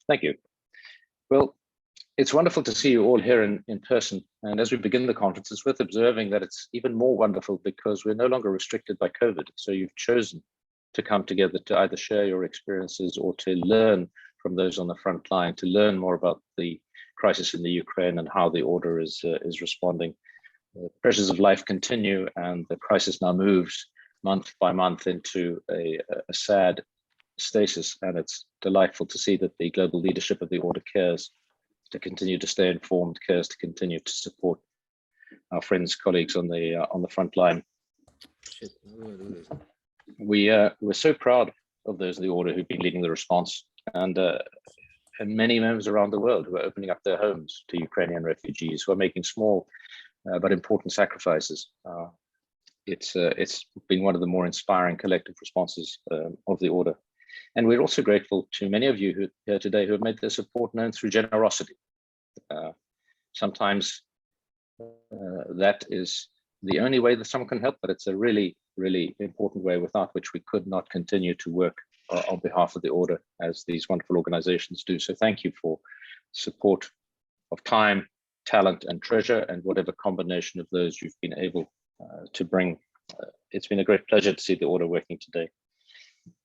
Thank you. Well, it's wonderful to see you all here in person. And as we begin the conference, it's worth observing that it's even more wonderful because we're no longer restricted by COVID. So you've chosen to come together to either share your experiences or to learn from those on the front line, to learn more about the crisis in the Ukraine and how the order is responding. The pressures of life continue, and the crisis now moves month by month into a sad stasis. And it's delightful to see that the global leadership of the order cares to continue to stay informed, cares to continue to support our friends, colleagues on the front line. We're so proud of those in the order who've been leading the response, and many members around the world who are opening up their homes to Ukrainian refugees, who are making small but important sacrifices. It's been one of the more inspiring collective responses of the order. And we're also grateful to many of you here today who have made their support known through generosity. Sometimes that is the only way that someone can help, but it's a really, really important way without which we could not continue to work on behalf of the order as these wonderful organizations do. So thank you for support of time, talent, and treasure, and whatever combination of those you've been able to bring. It's been a great pleasure to see the order working today.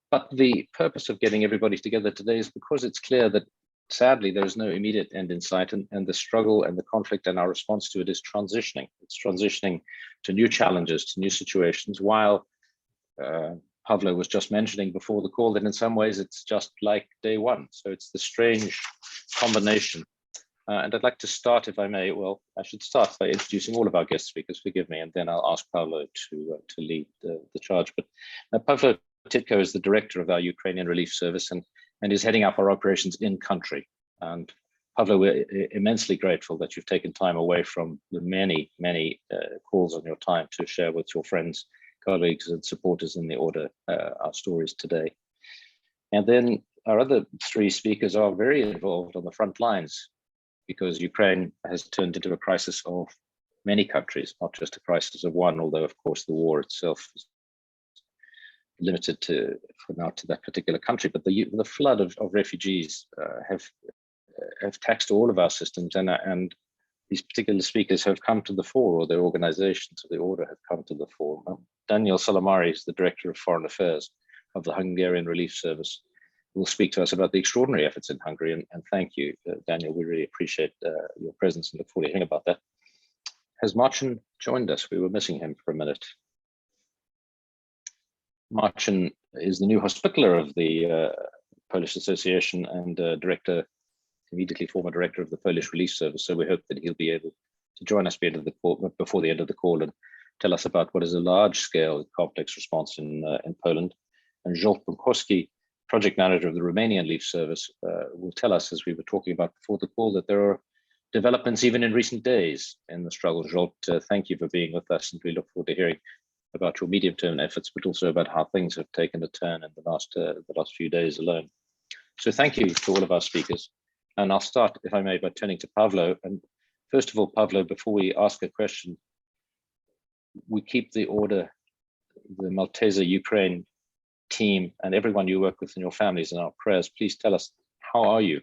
But the purpose of getting everybody together today is because it's clear that sadly there is no immediate end in sight, and the struggle and the conflict and our response to it is transitioning. It's transitioning to new challenges, to new situations, while Pavlo was just mentioning before the call that in some ways it's just like day one. So it's the strange combination. And I'd like to start, if I may, well, I should start by introducing all of our guest speakers, forgive me, and then I'll ask Pavlo to lead the charge. But Pavlo Titko is the director of our Ukrainian Relief Service and is heading up our operations in country. And Pavlo, we're immensely grateful that you've taken time away from the many, many calls on your time to share with your friends, colleagues, and supporters in the order our stories today. And then our other three speakers are very involved on the front lines, because Ukraine has turned into a crisis of many countries, not just a crisis of one, although of course the war itself is limited for now to that particular country. But the flood of refugees have taxed all of our systems, and these particular speakers have come to the fore, or their organizations of the order have come to the fore. Daniel Salamari is the Director of Foreign Affairs of the Hungarian Relief Service, will speak to us about the extraordinary efforts in Hungary. And thank you, Daniel. We really appreciate your presence and look forward to hearing about that. Has Marcin joined us? We were missing him for a minute. Marcin is the new hospitaller of the Polish Association and immediately former director of the Polish Relief Service. So we hope that he'll be able to join us before the end of the call and tell us about what is a large-scale complex response in Poland. And Zsolt Bunkowski, project manager of the Romanian Relief Service, will tell us, as we were talking about before the call, that there are developments even in recent days in the struggle. Zsolt, thank you for being with us, and we look forward to hearing about your medium-term efforts, but also about how things have taken a turn in the last few days alone. So thank you to all of our speakers. And I'll start, if I may, by turning to Pavlo. And first of all, Pavlo, before we ask a question, we keep the order, the Malteser Ukraine team and everyone you work with and your families in our prayers. Please tell us, how are you?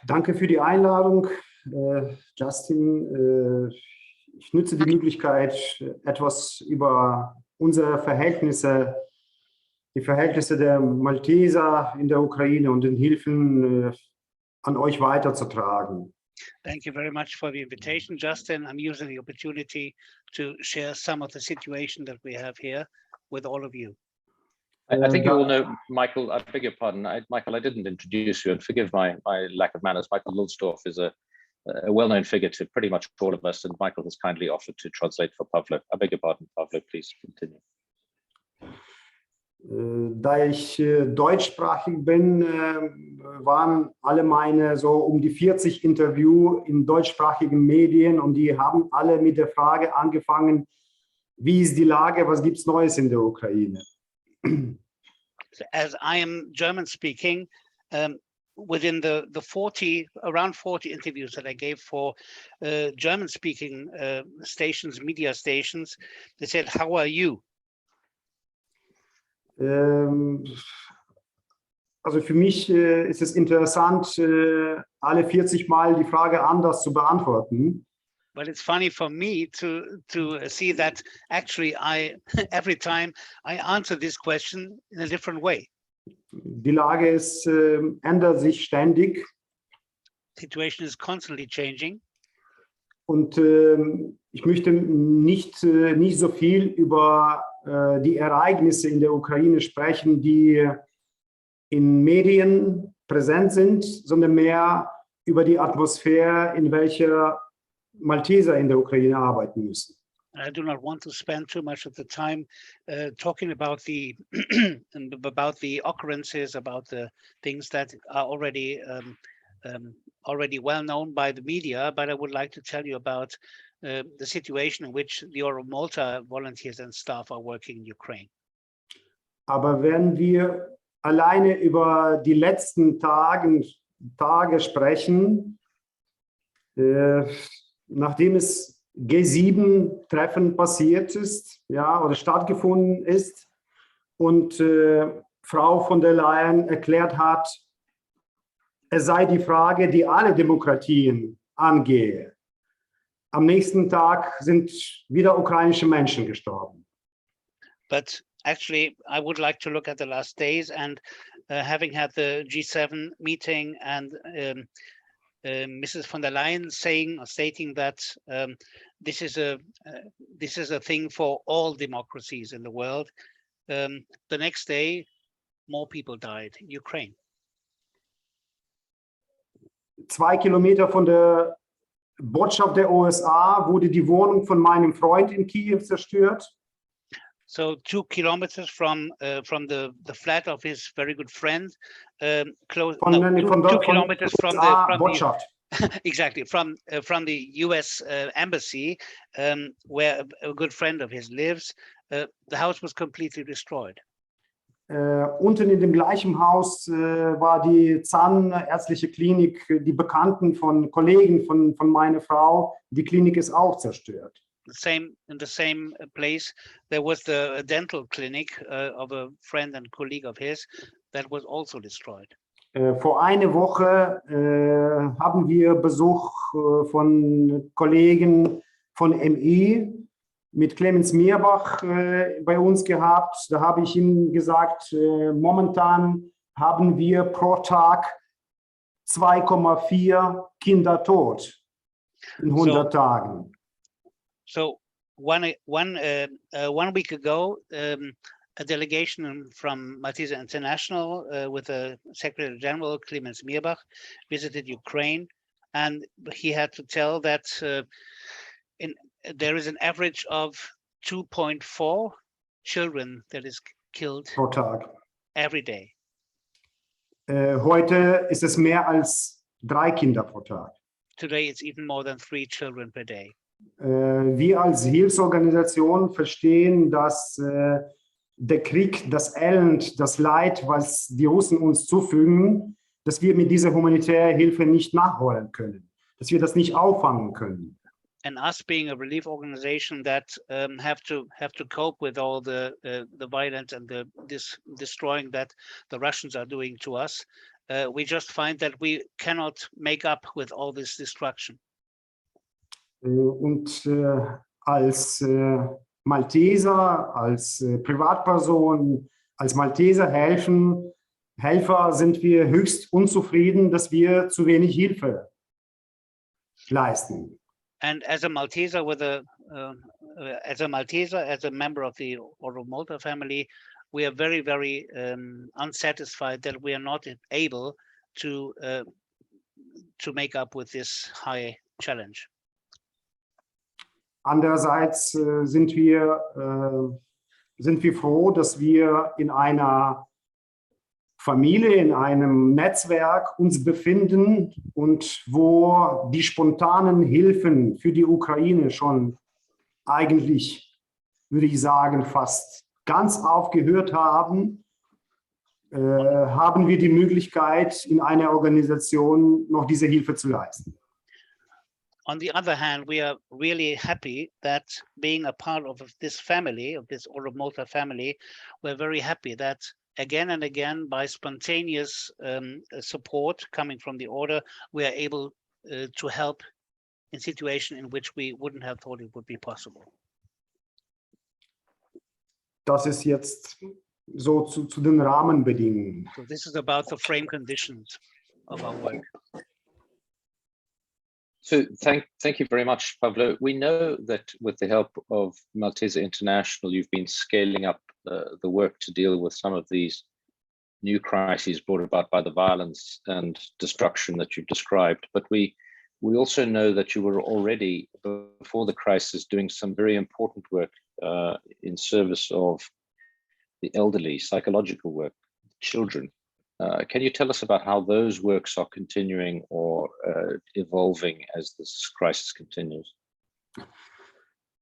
Danke für die Einladung, Justin. Ich nutze die Möglichkeit, etwas über unsere Verhältnisse, die Verhältnisse der Malteser in der Ukraine und den Hilfen an euch weiterzutragen. Thank you very much for the invitation, Justin. I'm using the opportunity to share some of the situation that we have here with all of you. I think you all know Michael. I beg your pardon, Michael. I didn't introduce you, and forgive my lack of manners. Michael Lulsdorf is a well-known figure to pretty much all of us, and Michael has kindly offered to translate for Pavlo. I beg your pardon, Pavlo. Please continue. Da ich deutschsprachig bin, waren alle meine so um die 40 Interviews in deutschsprachigen Medien und die haben alle mit der Frage angefangen, wie ist die Lage, was gibt's Neues in der Ukraine? As I am German speaking, within around 40 interviews that I gave for German speaking stations, media stations, they said, how are you? Also für mich ist es interessant, alle 40 Mal die Frage anders zu beantworten. But it's funny for me to see that actually every time I answer this question in a different way. Die Lage ändert sich ständig. Situation is constantly changing. Und ich möchte nicht so viel über die Ereignisse in der Ukraine sprechen, die in Medien präsent sind, sondern mehr über die Atmosphäre, in welcher Malteser in der Ukraine arbeiten müssen. I do not want to spend too much of the time talking about the about the occurrences, about the things that are already well known by the media, but I would like to tell you about the situation in which the Oro Malta volunteers and staff are working in Ukraine. Aber wenn wir alleine über die letzten Tage sprechen, nachdem es G7-Treffen passiert ist, ja, oder stattgefunden ist und Frau von der Leyen erklärt hat, es sei die Frage, die alle Demokratien angehe. Am nächsten Tag sind wieder ukrainische Menschen gestorben. But actually, I would like to look at the last days and having had the G7 meeting and Mrs. von der Leyen stating that this is a thing for all democracies in the world. The next day, more people died in Ukraine. 2 Kilometer von der Botschaft der USA wurde die Wohnung von meinem Freund in Kiew zerstört. So 2 kilometers from the flat of his very good friend, two kilometers from Botschaft. Exactly from the U.S. embassy, where a good friend of his lives. The house was completely destroyed. Unten in dem gleichen Haus war die zahnärztliche Klinik, die Bekannten von Kollegen von meiner Frau. Die Klinik ist auch zerstört. In the same place, there was the dental clinic of a friend and colleague of his that was also destroyed. Vor einer Woche haben wir Besuch von Kollegen von MI mit Clemens Mierbach bei uns gehabt. Da habe ich ihm gesagt, momentan haben wir pro Tag 2,4 Kinder tot in 100 Tagen. So one week ago, a delegation from Malteser International with the Secretary General Clemens Mierbach visited Ukraine, and he had to tell that there is an average of 2.4 children that is killed pro Tag. Every day. Heute ist es mehr als 3 Kinder pro Tag. Today it's even more than 3 children per day. Wir als Hilfsorganisation verstehen, dass der Krieg, das Elend, das Leid, was die Russen uns zufügen, dass wir mit dieser humanitären Hilfe nicht nachholen können, dass wir das nicht auffangen können. And us being a relief organization that have to cope with all the violence and the destroying that the Russians are doing to us, we just find that we cannot make up with all this destruction. Und als Malteser, als Privatperson, als Malteser Helfer sind wir höchst unzufrieden, dass wir zu wenig Hilfe leisten. And as a Malteser as a member of the Oro Malta family, we are very, very unsatisfied that we are not able to make up with this high challenge. Andererseits sind wir froh, dass wir in einer Familie, in einem Netzwerk uns befinden und wo die spontanen Hilfen für die Ukraine schon eigentlich, würde ich sagen, fast ganz aufgehört haben, haben wir die Möglichkeit, in einer Organisation noch diese Hilfe zu leisten. on the other hand, we are really happy that being a part of this family, of this Order of Malta family, we're very happy that again and again, by spontaneous support coming from the Order, we are able to help in situations in which we wouldn't have thought it would be possible. Das ist jetzt so zu den Rahmenbedingungen. So this is about the frame conditions of our work. So thank you very much, Pavlo. We know that with the help of Malteser International, you've been scaling up the work to deal with some of these new crises brought about by the violence and destruction that you've described. But we also know that you were already, before the crisis, doing some very important work in service of the elderly, psychological work, children. Can you tell us about how those works are continuing or evolving as this crisis continues?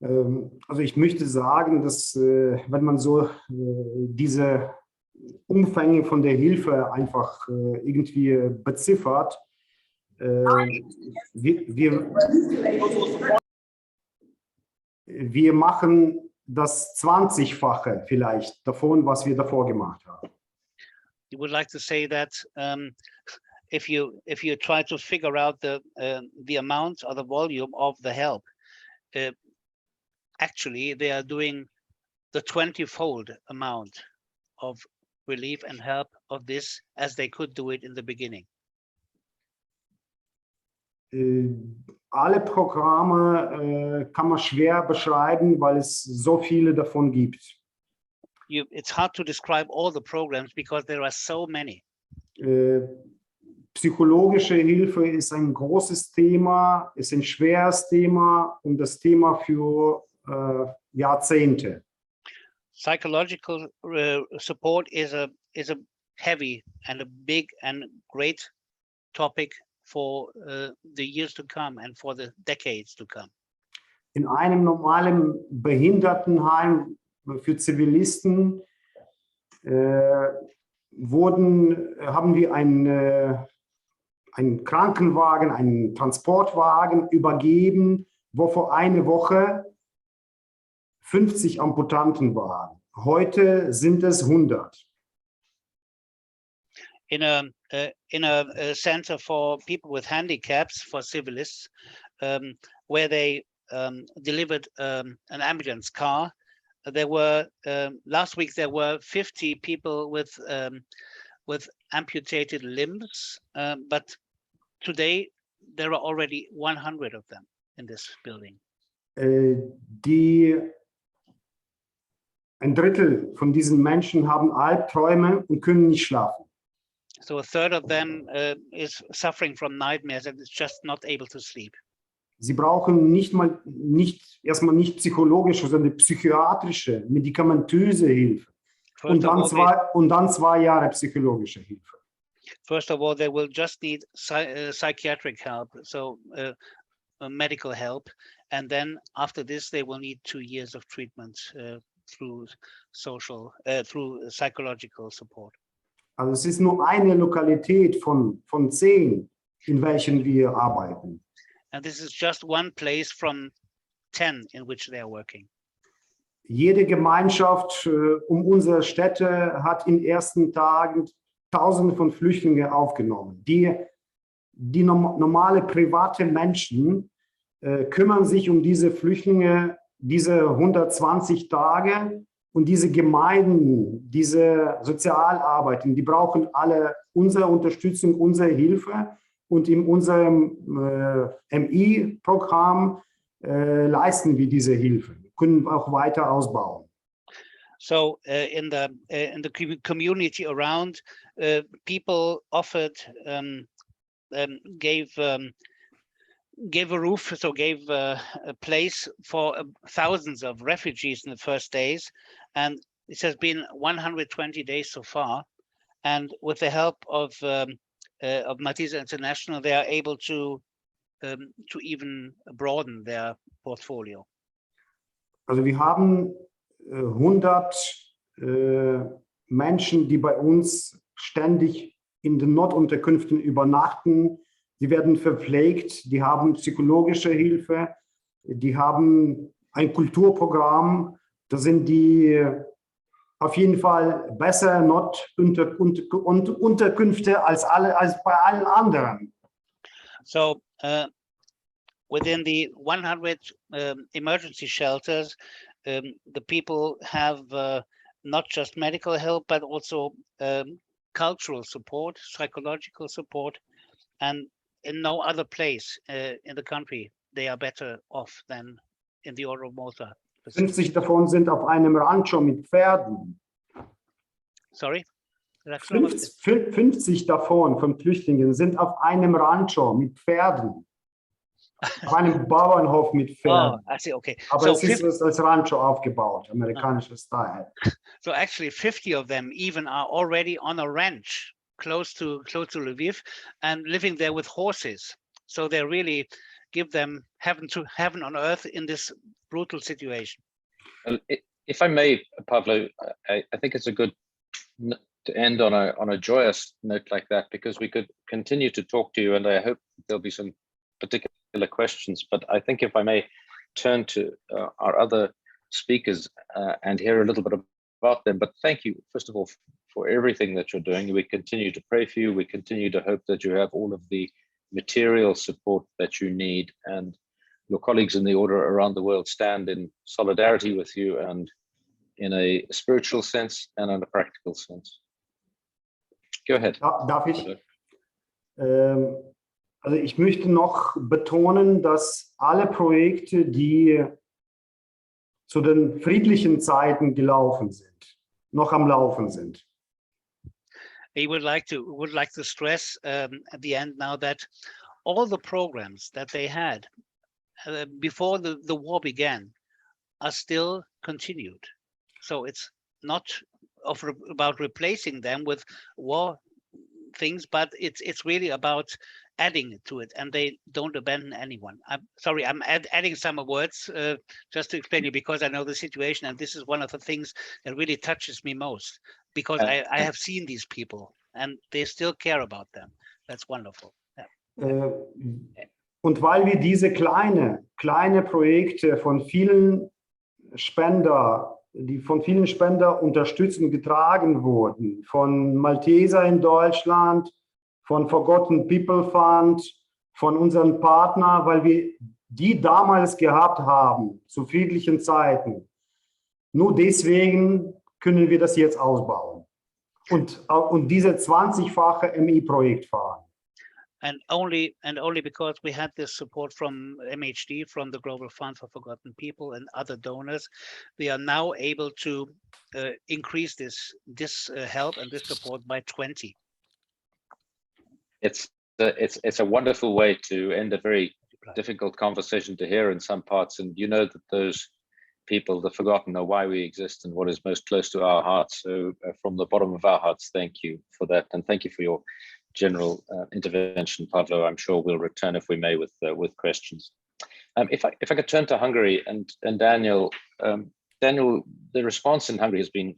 Also ich möchte sagen, dass wenn man so diese Umfänge von der Hilfe einfach irgendwie beziffert, wir machen das 20-fache vielleicht davon, was wir davor gemacht haben. You would like to say that if you try to figure out the amount or the volume of the help, actually they are doing the 20-fold amount of relief and help of this as they could do it in the beginning. Alle Programme kann man schwer beschreiben, weil es so viele davon gibt. It's hard to describe all the programs because there are so many. Psychologische Hilfe ist ein großes Thema, ist ein schweres Thema und das Thema für Jahrzehnte. Psychological support is a heavy and a big and great topic for the years to come and for the decades to come. In einem normalen Behindertenheim für Zivilisten haben wir einen Krankenwagen, einen Transportwagen übergeben, wo vor einer Woche 50 Amputanten waren. Heute sind es 100. In a center for people with handicaps for civilists, where they delivered an ambulance car, there were last week there were 50 people with amputated limbs, but today there are already 100 of them in this building. Ein Drittel von diesen Menschen haben Albträume und können nicht schlafen. So a third of them is suffering from nightmares and is just not able to sleep. Sie brauchen erstmal nicht psychologische, sondern psychiatrische, medikamentöse Hilfe. Und dann 2 Jahre psychologische Hilfe. First of all, they will just need psychiatric help, so medical help, and then after this, they will need 2 years of treatment through psychological support. Also es ist nur eine Lokalität von 10, in welchen wir arbeiten. And this is just one place from 10 in which they are working. Jede Gemeinschaft unsere Städte hat in ersten Tagen Tausende von Flüchtlingen aufgenommen. Die normale private Menschen kümmern sich um diese Flüchtlinge diese 120 Tage und diese Gemeinden, diese Sozialarbeiten, die brauchen alle unsere Unterstützung, unsere Hilfe. Und in unserem MI-Programm leisten wir diese Hilfe, können auch weiter ausbauen. So in the community around, people offered, gave a roof, so gave a place for thousands of refugees in the first days, and it has been 120 days so far. And with the help of Malteser International, they are able to even broaden their portfolio. Also wir haben 100 Menschen, die bei uns ständig in den Notunterkünften übernachten, sie werden verpflegt, die haben psychologische Hilfe, die haben ein Kulturprogramm, da sind die auf jeden Fall besser Unterkünfte als bei allen anderen. So within the 100 emergency shelters, the people have not just medical help, but also cultural support, psychological support, and in no other place in the country they are better off than in the Order of Malta. 50 davon sind auf einem Rancho mit Pferden. Sorry? 50 davon von Flüchtlingen sind auf einem Rancho mit Pferden. Auf einem Bauernhof mit Pferden. Oh, I see, okay. Aber So es ist als Rancho aufgebaut, amerikanischer Style. So actually 50 of them even are already on a ranch close to Lviv and living there with horses. So they really give them heaven on earth in this brutal situation. If I may, Pavlo, I think it's a good to end on a joyous note like that, because we could continue to talk to you, and I hope there'll be some particular questions. But I think if I may turn to our other speakers and hear a little bit about them. But thank you, first of all, for everything that you're doing. We continue to pray for you. We continue to hope that you have all of the material support that you need, and your colleagues in the Order around the world stand in solidarity with you, and in a spiritual sense and in a practical sense. Go ahead. Darf ich? Also ich möchte noch betonen, dass alle Projekte, die zu den friedlichen Zeiten gelaufen sind, noch am Laufen sind. He would like to stress at the end now that all the programs that they had before the war began are still continued. So it's not about replacing them with war things, but it's really about adding to it, and they don't abandon anyone. I'm sorry, I'm adding some words just to explain you, because I know the situation, and this is one of the things that really touches me most, because I have seen these people and they still care about them. That's wonderful. Yeah. Und weil wir diese kleine Projekte von vielen Spender, die von vielen Spender unterstützt und getragen wurden, von Malteser in Deutschland, von Forgotten People Fund, von unseren Partnern, weil wir die damals gehabt haben, zu friedlichen Zeiten. Nur deswegen können wir das jetzt ausbauen und diese 20-fache MI-Projekt fahren. And only because we had this support from MHD, from the Global Fund for Forgotten People and other donors, we are now able to increase this help and this support by 20. It's a wonderful way to end a very difficult conversation to hear in some parts, and you know that those people, the forgotten, are why we exist and what is most close to our hearts. So from the bottom of our hearts, thank you for that, and thank you for your general intervention, Pavlo. I'm sure we'll return, if we may, with questions. If I could turn to Hungary and Daniel. Daniel, the response in Hungary has been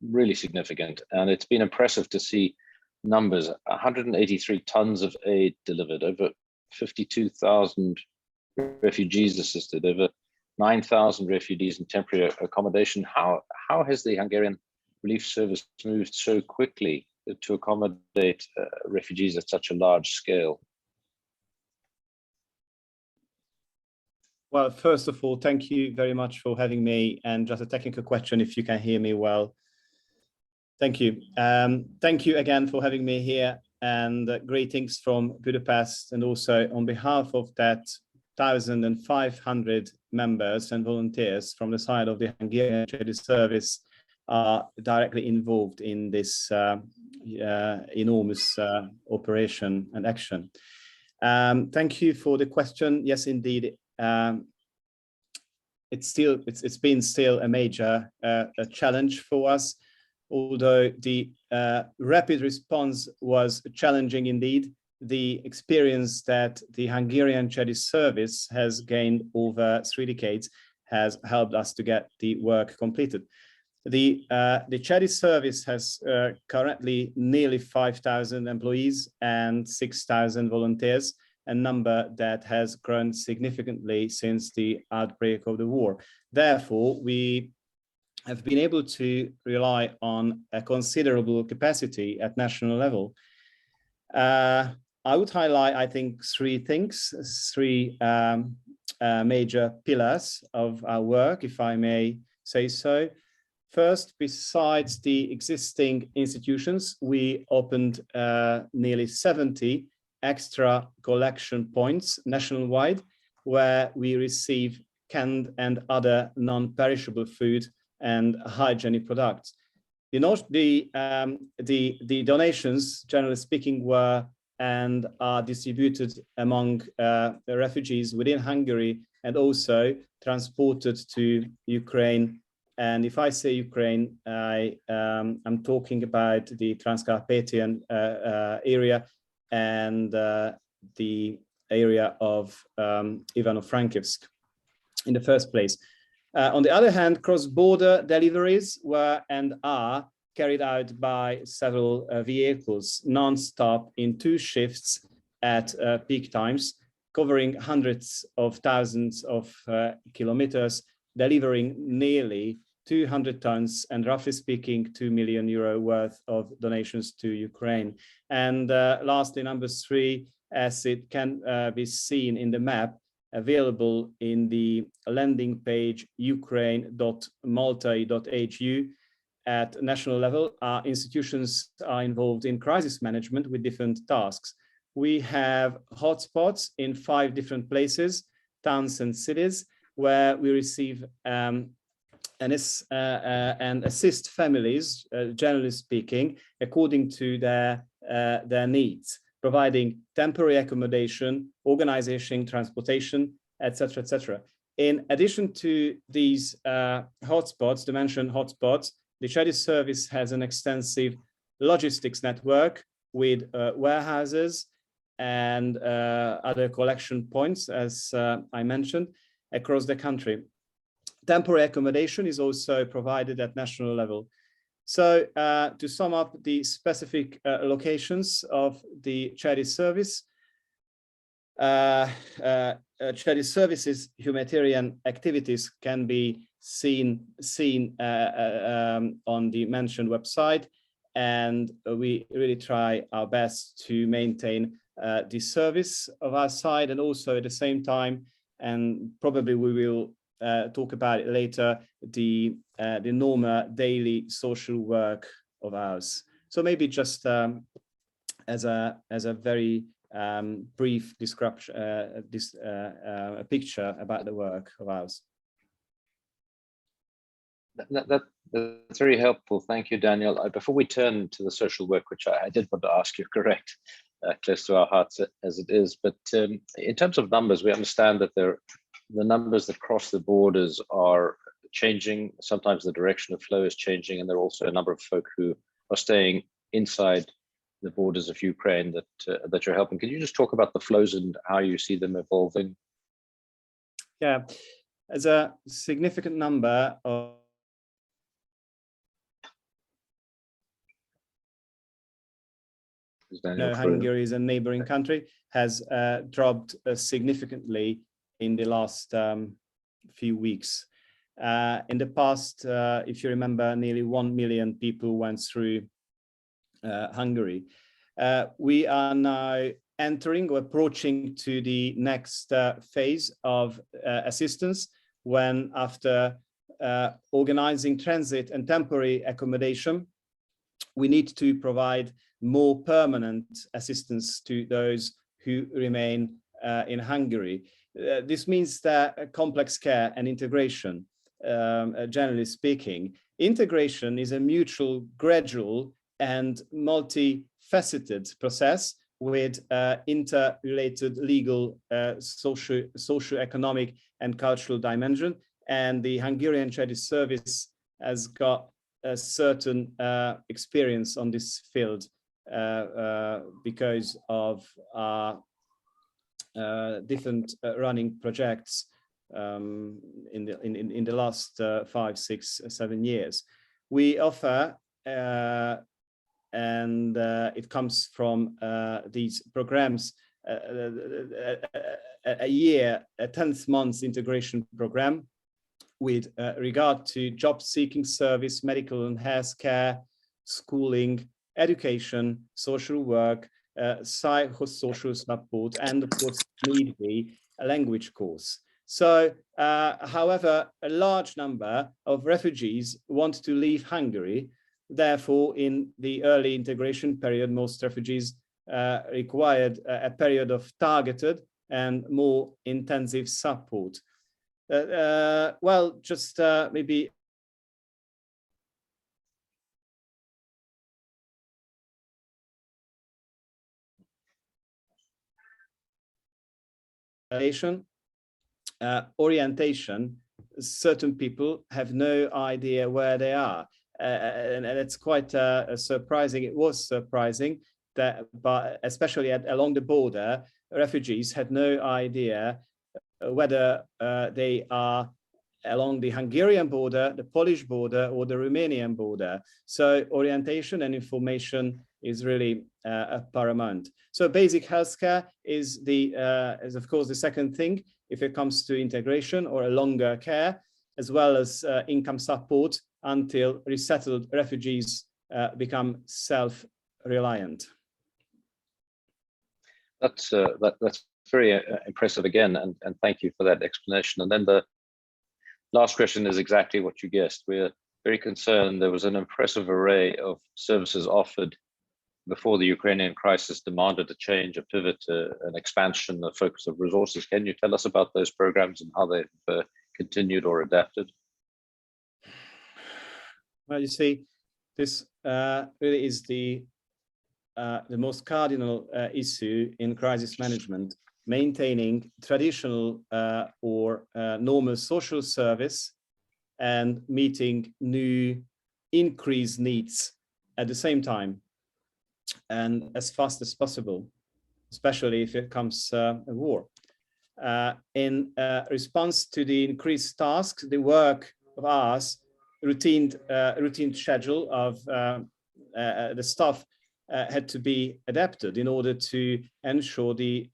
really significant, and it's been impressive to see numbers. 183 tons of aid delivered, over 52,000 refugees assisted, over 9,000 refugees in temporary accommodation. How has the Hungarian Relief Service moved so quickly to accommodate refugees at such a large scale? Well, first of all, thank you very much for having me. And just a technical question, if you can hear me well. Thank you. Thank you again for having me here, and greetings from Budapest. And also on behalf of that 1,500 members and volunteers from the side of the Hungarian Charity Service are directly involved in this enormous operation and action. Thank you for the question. Yes, indeed. It's been still a major challenge for us, although the rapid response was challenging indeed. The experience that the Hungarian Charity Service has gained over 3 decades has helped us to get the work completed. The charity service has currently nearly 5,000 employees and 6,000 volunteers, a number that has grown significantly since the outbreak of the war. Therefore, we have been able to rely on a considerable capacity at national level. I would highlight, I think, three things, three major pillars of our work, if I may say so. First, besides the existing institutions, we opened nearly 70 extra collection points nationwide, where we receive canned and other non-perishable food and hygienic products. The donations, generally speaking, were and are distributed among the refugees within Hungary and also transported to Ukraine. And if I say Ukraine, I'm talking about the Transcarpathian area and the area of Ivano-Frankivsk in the first place. On the other hand, cross-border deliveries were and are carried out by several vehicles non-stop in 2 shifts at peak times, covering hundreds of thousands of kilometers, delivering nearly 200 tons and, roughly speaking, €2 million worth of donations to Ukraine. And lastly, number 3, as it can be seen in the map available in the landing page ukraine.malta.hu, at national level, our institutions are involved in crisis management with different tasks. We have hotspots in 5 different places, towns and cities, where we receive and assist families, generally speaking, according to their needs, providing temporary accommodation, organization, transportation, etc., etc. In addition to these hotspots, the mentioned hotspots, the charity service has an extensive logistics network with warehouses and other collection points, as I mentioned, across the country. Temporary accommodation is also provided at national level. So to sum up the specific locations of the charity service, charity services humanitarian activities can be seen on the mentioned website, and we really try our best to maintain the service of our side, and also at the same time, and probably we will talk about it later, the normal daily social work of ours. So maybe just as a very brief description, a picture about the work of ours. That's very helpful. Thank you, Daniel. Before we turn to the social work, which I did want to ask you, correct, close to our hearts as it is, but in terms of numbers, we understand that the numbers that cross the borders are changing. Sometimes the direction of flow is changing, and there are also a number of folk who are staying inside the borders of Ukraine that you're helping. Can you just talk about the flows and how you see them evolving? Yeah, as a significant number of Hungary is a neighboring country, has dropped significantly in the last few weeks. In the past, if you remember, nearly 1 million people went through Hungary. We are now entering or approaching to the next phase of assistance, when after organizing transit and temporary accommodation, we need to provide more permanent assistance to those who remain in Hungary. This means that complex care and integration, generally speaking, integration is a mutual, gradual and multifaceted process with interrelated legal, socio-economic and cultural dimension. And the Hungarian Charity Service has got a certain experience on this field because of our different running projects in the last 5, 6, 7 years. we offer, and it comes from these programs, a year, a 10th month integration program with regard to job seeking service, medical and health care, schooling, education, social work, psychosocial support, and of course, need be a language course. So, however, a large number of refugees want to leave Hungary. Therefore, in the early integration period, most refugees required a period of targeted and more intensive support. Well, just maybe orientation. Certain people have no idea where they are, and it's quite surprising. It was surprising that, but especially along the border, refugees had no idea whether they are along the Hungarian border, the Polish border, or the Romanian border. So orientation and information is really paramount. So basic healthcare is of course the second thing if it comes to integration or a longer care, as well as income support until resettled refugees become self-reliant. That's very impressive again, and thank you for that explanation. And then the last question is exactly what you guessed. We're very concerned. There was an impressive array of services offered before the Ukrainian crisis demanded a change, a pivot, an expansion, a focus of resources. Can you tell us about those programs and how they've continued or adapted? Well, you see, this really is the most cardinal issue in crisis management, maintaining traditional or normal social service and meeting new increased needs at the same time and as fast as possible, especially if it comes a war. In response to the increased tasks, the work of ours, routine schedule of the staff had to be adapted in order to ensure the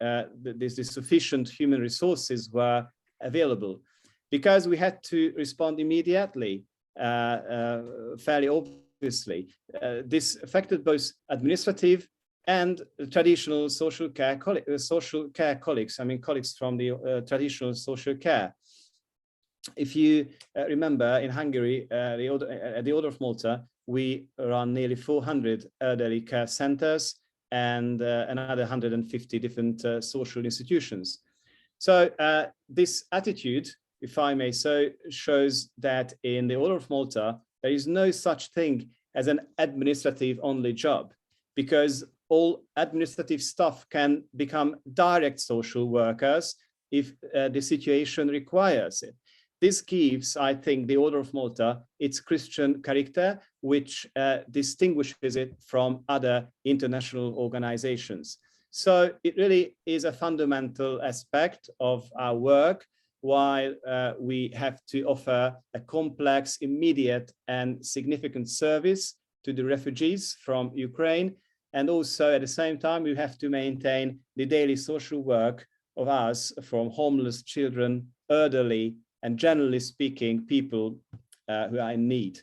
sufficient human resources were available. Because we had to respond immediately, fairly obviously, this affected both administrative and traditional social care colleagues, I mean colleagues from the traditional social care. If you remember, in Hungary, at the Order of Malta, we run nearly 400 elderly care centers and another 150 different social institutions. So this attitude, if I may so, shows that in the Order of Malta, there is no such thing as an administrative-only job, because all administrative staff can become direct social workers if the situation requires it. This gives, I think, the Order of Malta its Christian character, which distinguishes it from other international organizations. So it really is a fundamental aspect of our work, while we have to offer a complex, immediate, and significant service to the refugees from Ukraine. And also, at the same time, we have to maintain the daily social work of us from homeless children, elderly, and generally speaking, people who are in need.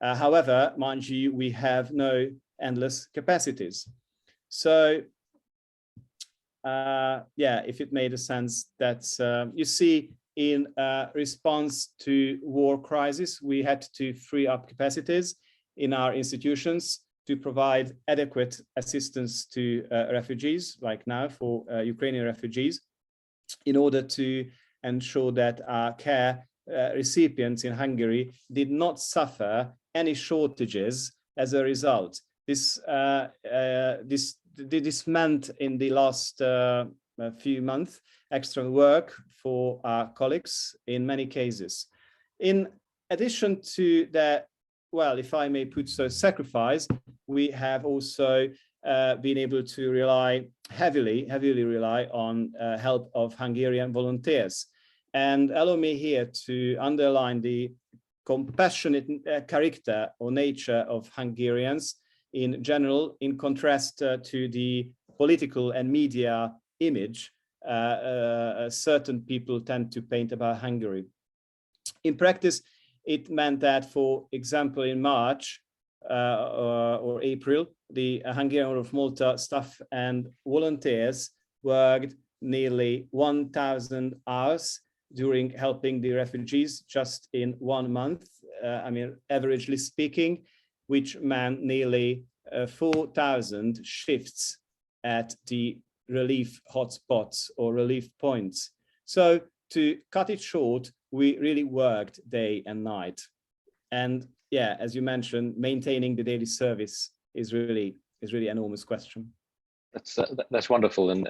However, mind you, we have no endless capacities. So, yeah, if it made a sense that you see, in response to war crisis, we had to free up capacities in our institutions to provide adequate assistance to refugees, like now for Ukrainian refugees, in order to ensure that our care recipients in Hungary did not suffer any shortages as a result. This meant in the last few months extra work for our colleagues in many cases. In addition to that, well, if I may put so, sacrifice, we have also been able to heavily rely on help of Hungarian volunteers. And allow me here to underline the compassionate character or nature of Hungarians in general, in contrast to the political and media image certain people tend to paint about Hungary. In practice, it meant that, for example, in March or April, the Hungarian Order of Malta staff and volunteers worked nearly 1,000 hours during helping the refugees just in 1 month, I mean, averagely speaking, which meant nearly 4,000 shifts at the relief hotspots or relief points. So to cut it short, we really worked day and night. And yeah, as you mentioned, maintaining the daily service is really an enormous question. That's wonderful and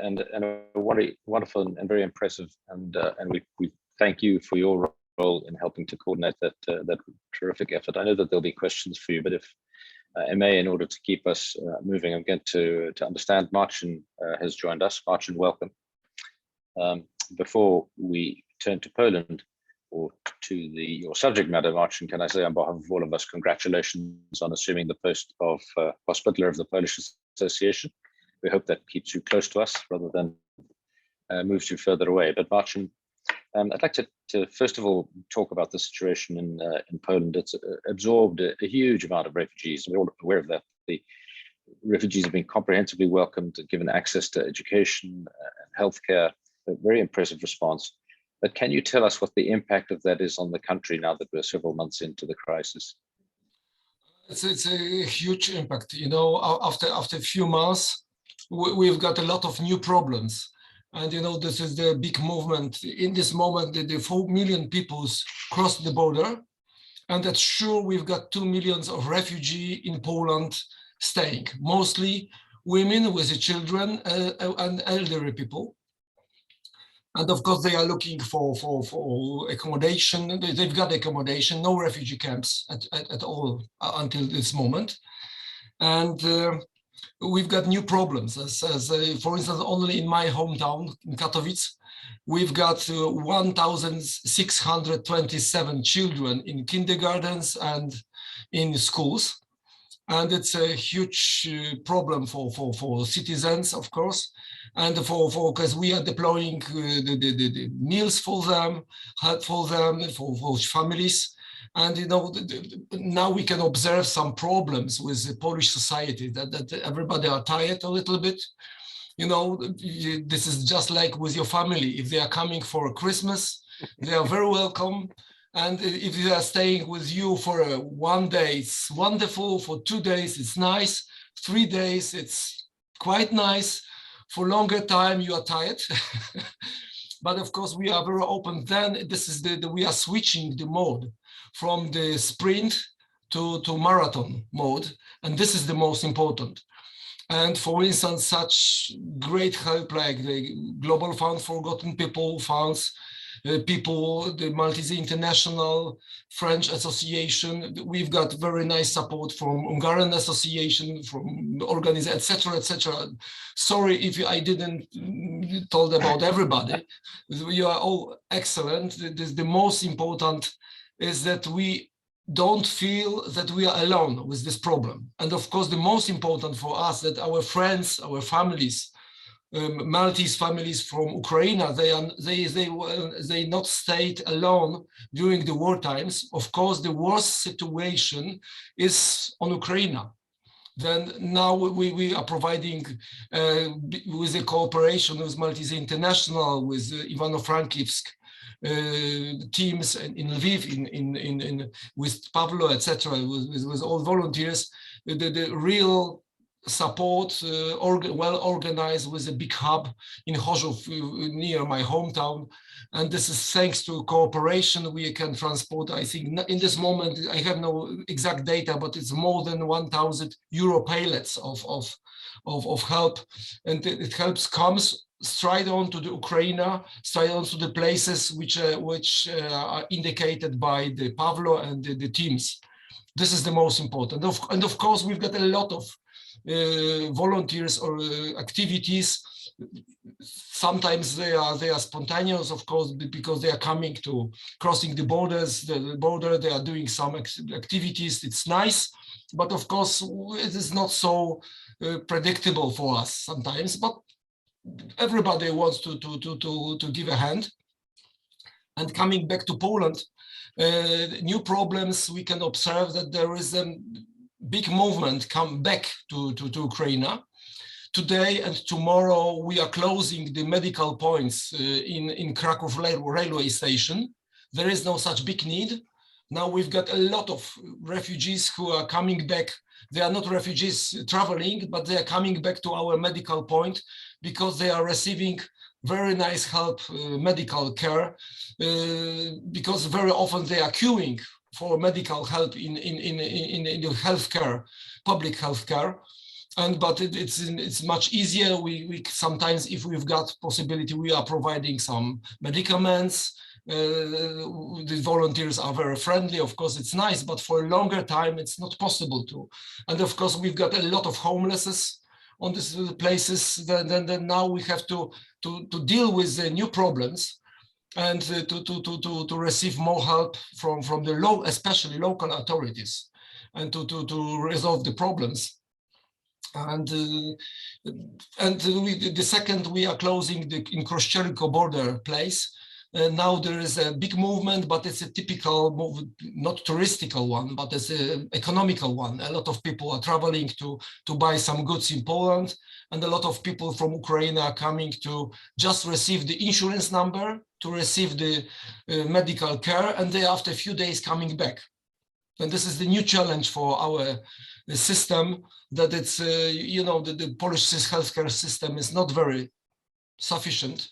wonderful and very impressive. And we thank you for your role in helping to coordinate that terrific effort. I know that there'll be questions for you, but if I may, in order to keep us moving, I'm going to understand Marcin has joined us. Marcin, welcome. Before we turn to Poland or to your subject matter, Marcin, can I say on behalf of all of us, congratulations on assuming the post of Hospitaller of the Polish Association. We hope that keeps you close to us rather than moves you further away. But Marcin, I'd like to first of all talk about the situation in Poland. It's absorbed a huge amount of refugees. We're all aware of that. The refugees have been comprehensively welcomed, given access to education and healthcare. A very impressive response. But can you tell us what the impact of that is on the country now that we're several months into the crisis? It's a huge impact. You know, after a few months, we've got a lot of new problems. And, you know, this is the big movement. In this moment, the 4 million people crossed the border. And that's sure we've got 2 million of refugees in Poland staying, mostly women with the children and elderly people. And of course, they are looking for accommodation. They've got accommodation, no refugee camps at all until this moment. And we've got new problems. For instance, only in my hometown, in Katowice, we've got 1,627 children in kindergartens and in schools. And it's a huge problem for citizens, of course, and because we are deploying the meals for them, help for them, for families. And, you know, now we can observe some problems with the Polish society, that everybody are tired a little bit. You know, this is just like with your family. If they are coming for Christmas, they are very welcome. And if they are staying with you for 1 day, it's wonderful. For 2 days, it's nice. 3 days, it's quite nice. For longer time, you are tired. But of course, we are very open. Then this is we are switching the mode from the sprint to marathon mode. And this is the most important. And for instance, such great help like the Global Fund for Forgotten People funds, the Maltese International French Association. We've got very nice support from Hungarian Association, from organization, etc., etc. Sorry if I didn't told about everybody. You are all excellent. The most important is that we don't feel that we are alone with this problem. And of course, the most important for us that our friends, our families, Maltese families from Ukraine, they not stayed alone during the war times. Of course, the worst situation is on Ukraine. Then now we are providing with the cooperation with Maltese International, with Ivano-Frankivsk teams in Lviv, with Pavlo, etc., with all volunteers, the real support, well organized, with a big hub in Chorzów near my hometown. And this is thanks to cooperation. We can transport, I think in this moment, I have no exact data, but it's more than 1,000 euro pallets of help. And it comes straight on to the Ukraine, straight on to the places which are indicated by the Pavlo and the teams. This is the most important. And of course, we've got a lot of volunteers or activities sometimes they are spontaneous, of course, because they are coming to crossing the border, they are doing some activities. It's nice, but of course it is not so predictable for us sometimes, but everybody wants to give a hand. And coming back to Poland, new problems, we can observe that there is a big movement come back to Ukraine. Today and tomorrow, we are closing the medical points in Krakow railway station. There is no such big need. Now we've got a lot of refugees who are coming back. They are not refugees traveling, but they are coming back to our medical point because they are receiving very nice help, medical care, because very often they are queuing for medical help in the healthcare, public healthcare. But it's much easier. We sometimes, if we've got possibility, we are providing some medicaments. The volunteers are very friendly. Of course, it's nice, but for a longer time, it's not possible to. And of course, we've got a lot of homelessness on these places. Then now we have to deal with the new problems and to receive more help from the especially local authorities, and to resolve the problems. And the second, we are closing the in Kościelko border place. Now there is a big movement, but it's a typical move, not touristical one, but it's an economical one. A lot of people are traveling to buy some goods in Poland, and a lot of people from Ukraine are coming to just receive the insurance number, to receive the medical care, and they after a few days coming back. And this is the new challenge for our system, that it's, the Polish healthcare system is not very sufficient,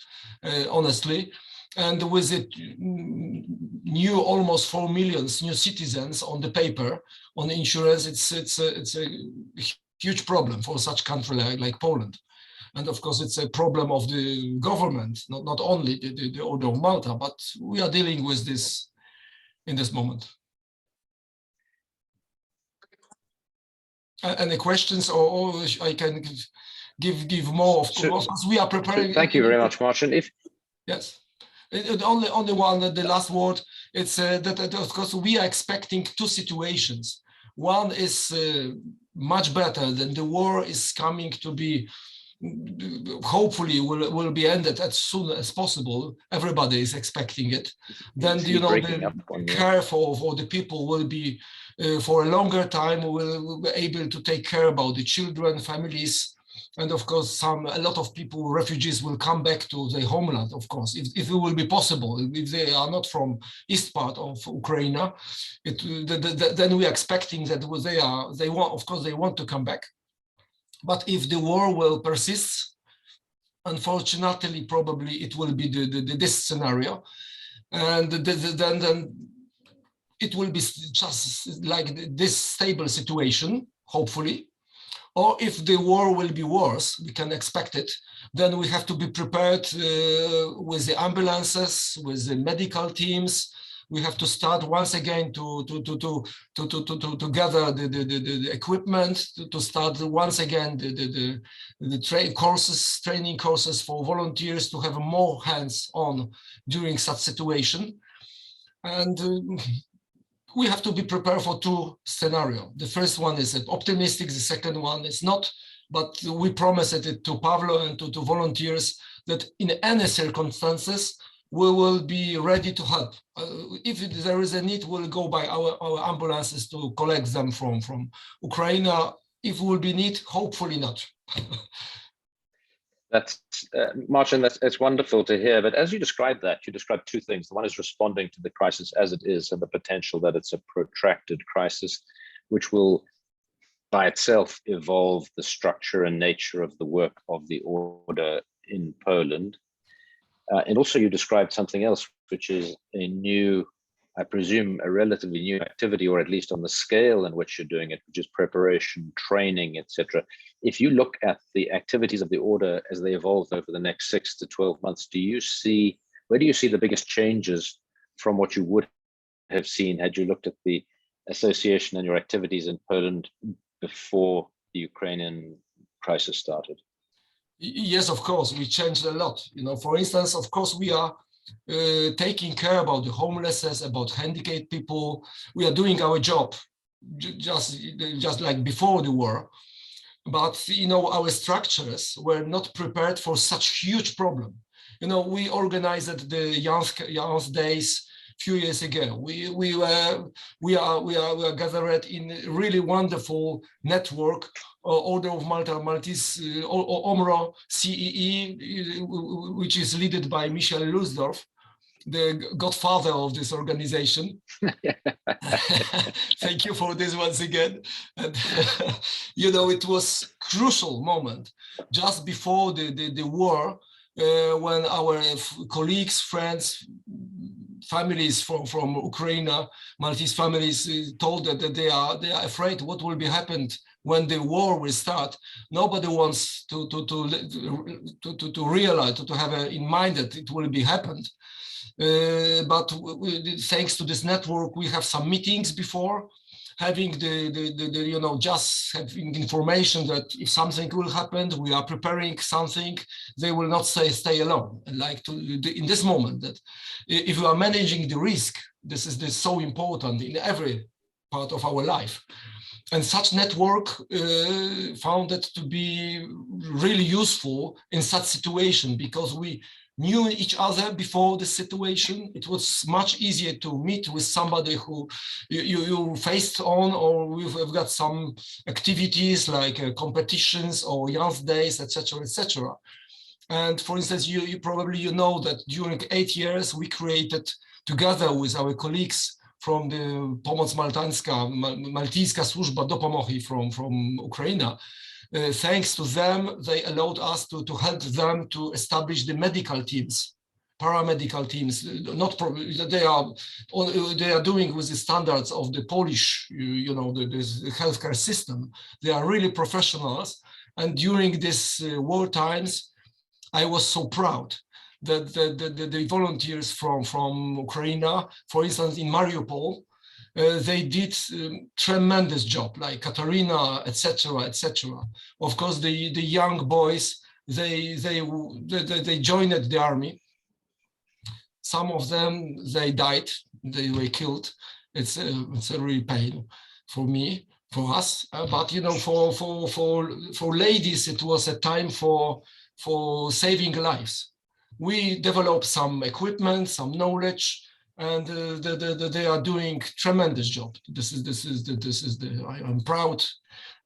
honestly. And with it, new almost 4 million new citizens on the paper, on insurance, it's a huge problem for such country like Poland. And of course, it's a problem of the government, not only the order of Malta, but we are dealing with this in this moment. Any questions, or I can give more? Of course, we are preparing. Thank you very much, Marcin. Yes, only one. The last word. It's that of course we are expecting two situations. One is much better than the war is coming to be. Hopefully, will be ended as soon as possible. Everybody is expecting it. Then the care for the people will be. For a longer time, we'll be able to take care about the children, families, and of course, a lot of people, refugees, will come back to their homeland. Of course, if it will be possible, if they are not from east part of Ukraine, then we are expecting that they want, of course, they want to come back. But if the war will persist, unfortunately, probably it will be this scenario, and then. It will be just like this stable situation, hopefully. Or if the war will be worse, we can expect it, then we have to be prepared with the ambulances, with the medical teams. We have to start once again to gather the equipment, to start once again the training courses for volunteers, to have more hands on during such situation. And we have to be prepared for two scenarios. The first one is optimistic, the second one is not, but we promised it to Pavlo and to volunteers that in any circumstances, we will be ready to help. If there is a need, we'll go by our ambulances to collect them from Ukraine. If will be need, hopefully not. That's Marcin, that's wonderful to hear. But as you described that, you described two things. The one is responding to the crisis as it is, and the potential that it's a protracted crisis, which will by itself evolve the structure and nature of the work of the order in Poland. And also you described something else, which is a new, I presume, a relatively new activity, or at least on the scale in which you're doing it, which is preparation, training, etc. If you look at the activities of the order as they evolve over the next 6 to 12 months, where do you see the biggest changes from what you would have seen had you looked at the association and your activities in Poland before the Ukrainian crisis started? Yes, of course, we changed a lot. You know, for instance, of course, we are taking care about the homelessness, about handicapped people. We are doing our job, just like before the war. But you know, our structures were not prepared for such huge problem. You know, we organized the Young's Days few years ago. We are gathered in a really wonderful network, Order of Maltese OMRO CEE, which is led by Michel Lusdorf, the godfather of this organization. Thank you for this once again. And you know, it was crucial moment just before the war, when our colleagues, friends, families from Ukraine, Maltese families, told that they are afraid what will be happened when the war will start. Nobody wants to realize, to have in mind that it will be happened. But thanks to this network, we have some meetings before, having the you know, just having information that if something will happen, we are preparing something. They will not stay alone. And like in this moment, that if you are managing the risk, this is so important in every part of our life. And such network found it to be really useful in such situation, because we knew each other before the situation. It was much easier to meet with somebody who you faced on, or we've got some activities like competitions or Young's Days, etc., etc. And for instance, you probably know that during 8 years we created together with our colleagues from the Pomoc Maltańska Służba Dopomogi from Ukraine. Thanks to them, they allowed us to help them to establish the medical teams, paramedical teams. They are doing with the standards of the Polish, you know, the healthcare system. They are really professionals. And during this war times, I was so proud that the volunteers from Ukraine, for instance, in Mariupol, they did tremendous job, like Katarina, etc., etc. Of course, the young boys, they joined the army. Some of them, they died, they were killed. It's a real pain for me, for us. But you know, for ladies, it was a time for saving lives. We developed some equipment, some knowledge, and they are doing tremendous job. I'm proud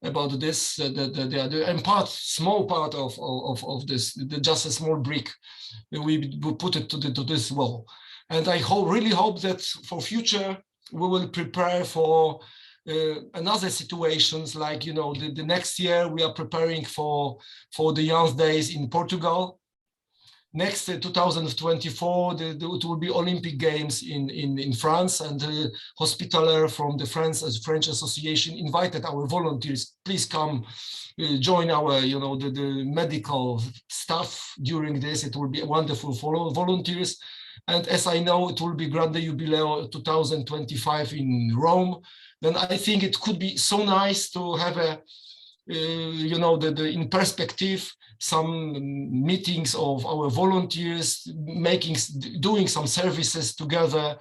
about this. That they are doing, and small part of this, just a small brick. We put it to this wall, and I really hope that for future we will prepare for another situations, like, you know, the next year we are preparing for the Young's Days in Portugal. Next 2024, it will be Olympic Games in France, and Hospitaller from the French Association invited our volunteers, please come join our, you know, the medical staff during this. It will be wonderful for volunteers. And as I know, it will be Grande Jubileo 2025 in Rome. Then I think it could be so nice to have a, you know, in perspective, some meetings of our volunteers, doing some services together,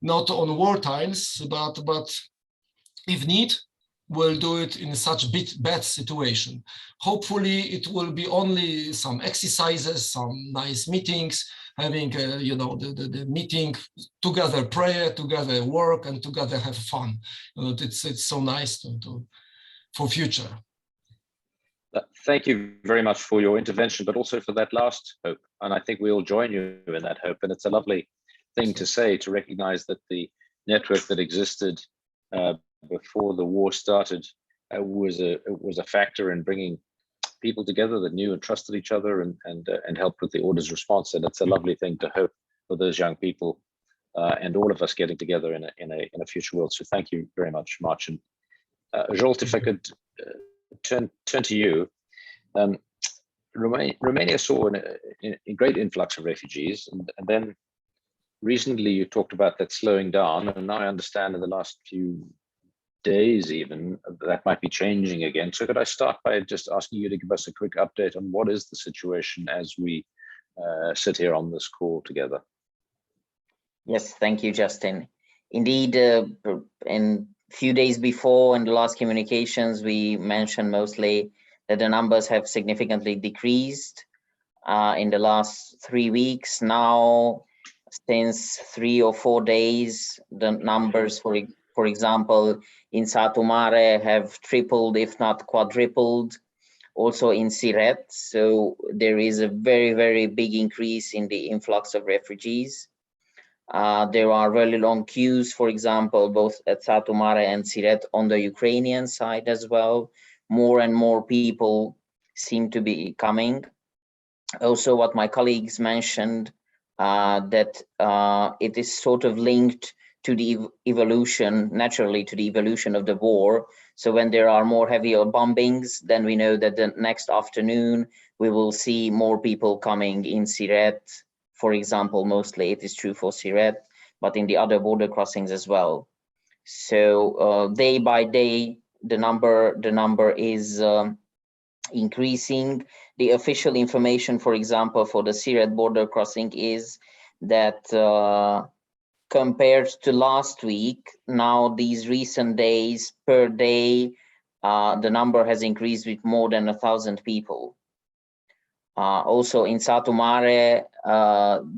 not on war times, but if need, we'll do it in such bad situation. Hopefully, it will be only some exercises, some nice meetings, having you know, the meeting together, prayer together, work, and together have fun. You know, it's so nice for future. Thank you very much for your intervention, but also for that last hope. And I think we all join you in that hope. And it's a lovely thing to say, to recognize that the network that existed before the war started was a factor in bringing people together that knew and trusted each other and helped with the orders response. And it's a lovely thing to hope for those young people and all of us getting together in a future world. So thank you very much, Marcin. Zsolt, if I could turn to you. Romania saw a great influx of refugees, and then recently you talked about that slowing down, and now I understand in the last few days even, that might be changing again. So could I start by just asking you to give us a quick update on what is the situation as we sit here on this call together? Yes, thank you, Justin. Indeed, in few days before in the last communications, we mentioned mostly that the numbers have significantly decreased in the last 3 weeks. Now, since 3 or 4 days, the numbers, for example, in Satu Mare have tripled, if not quadrupled, also in Siret. So there is a very, very big increase in the influx of refugees. There are really long queues, for example, both at Satu Mare and Siret on the Ukrainian side as well. More and more people seem to be coming. Also, what my colleagues mentioned, that it is sort of linked to the evolution, naturally to the evolution of the war. So when there are more heavier bombings, then we know that the next afternoon we will see more people coming in Siret. For example, mostly it is true for Siret, but in the other border crossings as well. So day by day, the number is increasing. The official information, for example, for the Siret border crossing is that compared to last week, now these recent days per day, the number has increased with more than 1,000 people. Also in Satu Mare,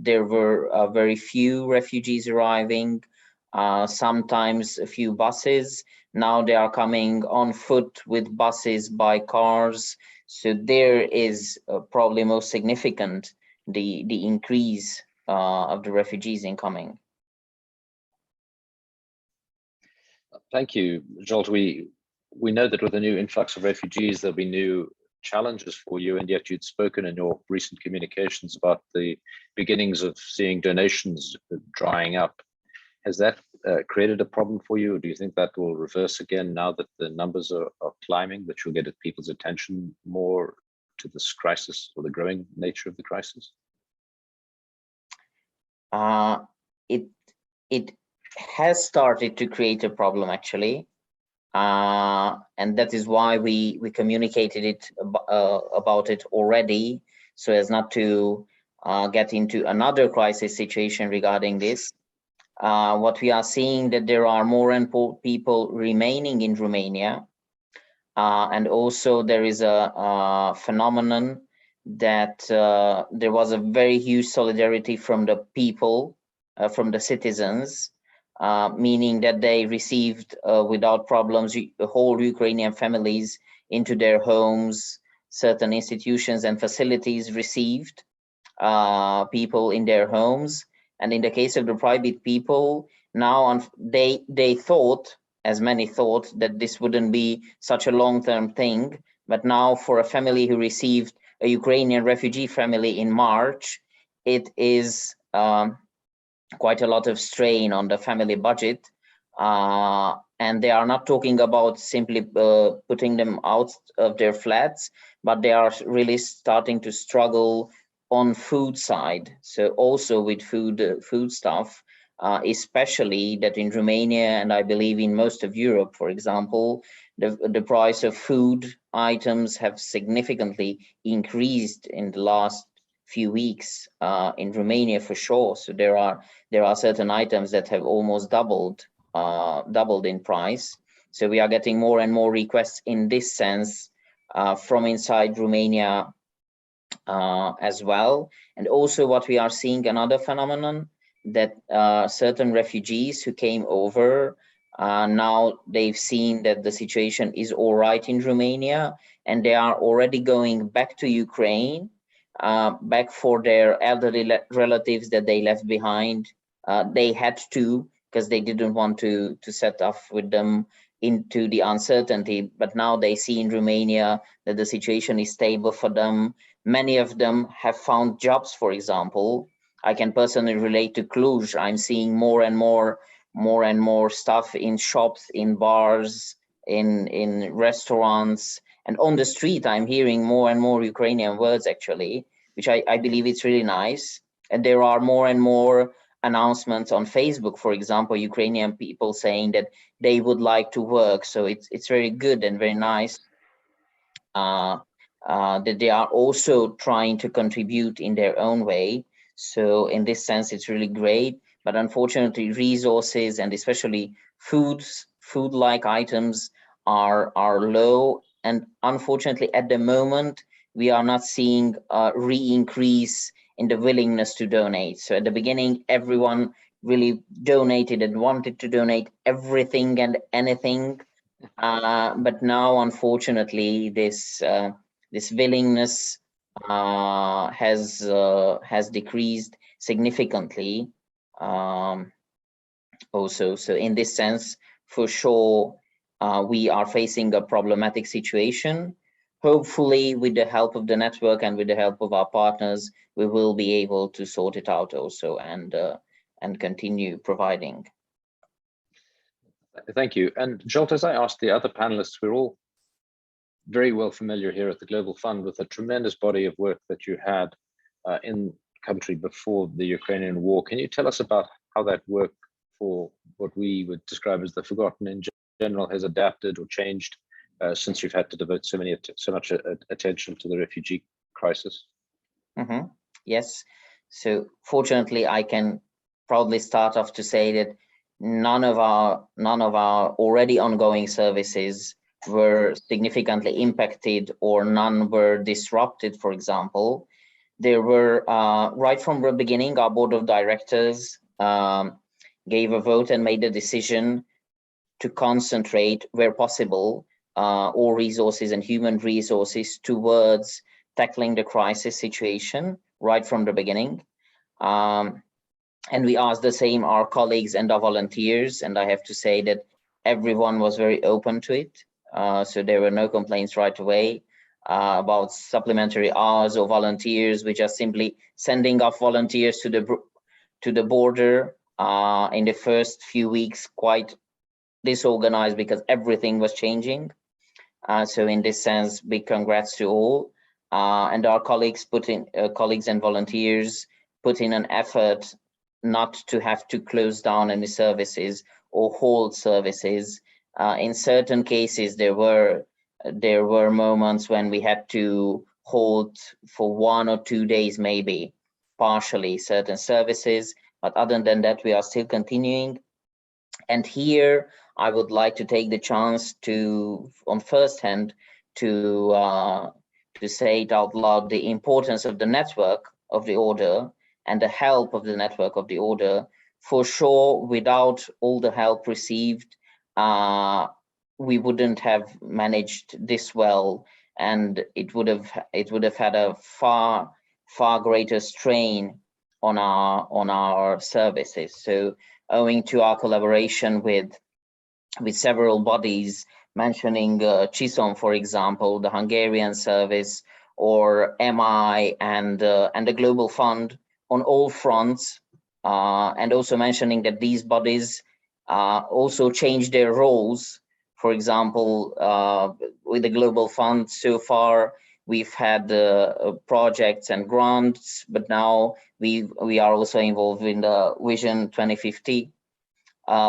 there were very few refugees arriving, sometimes a few buses. Now they are coming on foot with buses, by cars. So there is probably most significant, the increase of the refugees incoming. Thank you, Jolt. We know that with the new influx of refugees, there'll be new challenges for you, and yet you'd spoken in your recent communications about the beginnings of seeing donations drying up. Has that created a problem for you? Or do you think that will reverse again now that the numbers are climbing, that you'll get people's attention more to this crisis or the growing nature of the crisis? It has started to create a problem, actually. And that is why we communicated it about it already, so as not to get into another crisis situation regarding this. What we are seeing that there are more and more people remaining in Romania, and also there is a phenomenon that there was a very huge solidarity from the people, from the citizens. Meaning that they received without problems whole Ukrainian families into their homes. Certain institutions and facilities received people in their homes. And in the case of the private people, now they thought, as many thought, that this wouldn't be such a long-term thing. But now for a family who received a Ukrainian refugee family in March, it is quite a lot of strain on the family budget, and they are not talking about simply putting them out of their flats, but they are really starting to struggle on food side. So also with food stuff, especially that in Romania, and I believe in most of Europe, for example, the price of food items have significantly increased in the last few weeks, in Romania for sure. So there are certain items that have almost doubled in price. So we are getting more and more requests in this sense from inside Romania as well. And also what we are seeing, another phenomenon, that certain refugees who came over, now they've seen that the situation is all right in Romania, and they are already going back to Ukraine, back for their elderly relatives that they left behind. They had to, because they didn't want to set off with them into the uncertainty, but now they see in Romania that the situation is stable for them. Many of them have found jobs, for example. I can personally relate to Cluj. I'm seeing more and more stuff in shops, in bars, in restaurants, and on the street. I'm hearing more and more Ukrainian words, actually, which I believe it's really nice. And there are more and more announcements on Facebook, for example, Ukrainian people saying that they would like to work. So it's very good and very nice that they are also trying to contribute in their own way. So in this sense, it's really great. But unfortunately, resources and especially food-like items are low. And unfortunately, at the moment, we are not seeing a re-increase in the willingness to donate. So at the beginning, everyone really donated and wanted to donate everything and anything. But now, unfortunately, this willingness has decreased significantly. Also, so in this sense, for sure, we are facing a problematic situation. Hopefully, with the help of the network and with the help of our partners, we will be able to sort it out also and continue providing. Thank you. And Zsolt, as I asked the other panelists, we're all very well familiar here at the Global Fund with a tremendous body of work that you had in country before the Ukrainian war. Can you tell us about how that work for what we would describe as the forgotten in general has adapted or changed since you've had to devote so much attention to the refugee crisis? Mm-hmm. Yes. So fortunately, I can proudly start off to say that none of our already ongoing services were significantly impacted or none were disrupted. For example, there were right from the beginning, our board of directors gave a vote and made a decision to concentrate where possible all resources and human resources towards tackling the crisis situation right from the beginning. And we asked the same our colleagues and our volunteers, and I have to say that everyone was very open to it. So there were no complaints right away about supplementary hours or volunteers. We just simply sending off volunteers to the border in the first few weeks, quite disorganized because everything was changing. So in this sense, big congrats to all. And our colleagues colleagues and volunteers put in an effort not to have to close down any services or hold services. In certain cases, there were moments when we had to hold for 1 or 2 days, maybe partially certain services, but other than that, we are still continuing. And here, I would like to take the chance to, on first hand, to say it out loud, the importance of the network of the order and the help of the network of the order. For sure, without all the help received, we wouldn't have managed this well, and it would have had a far greater strain on our services. So, owing to our collaboration with several bodies, mentioning CISOM, for example, the Hungarian service, or MI and the Global Fund on all fronts, and also mentioning that these bodies also change their roles. For example, with the Global Fund, so far we've had projects and grants, but now we are also involved in the Vision 2050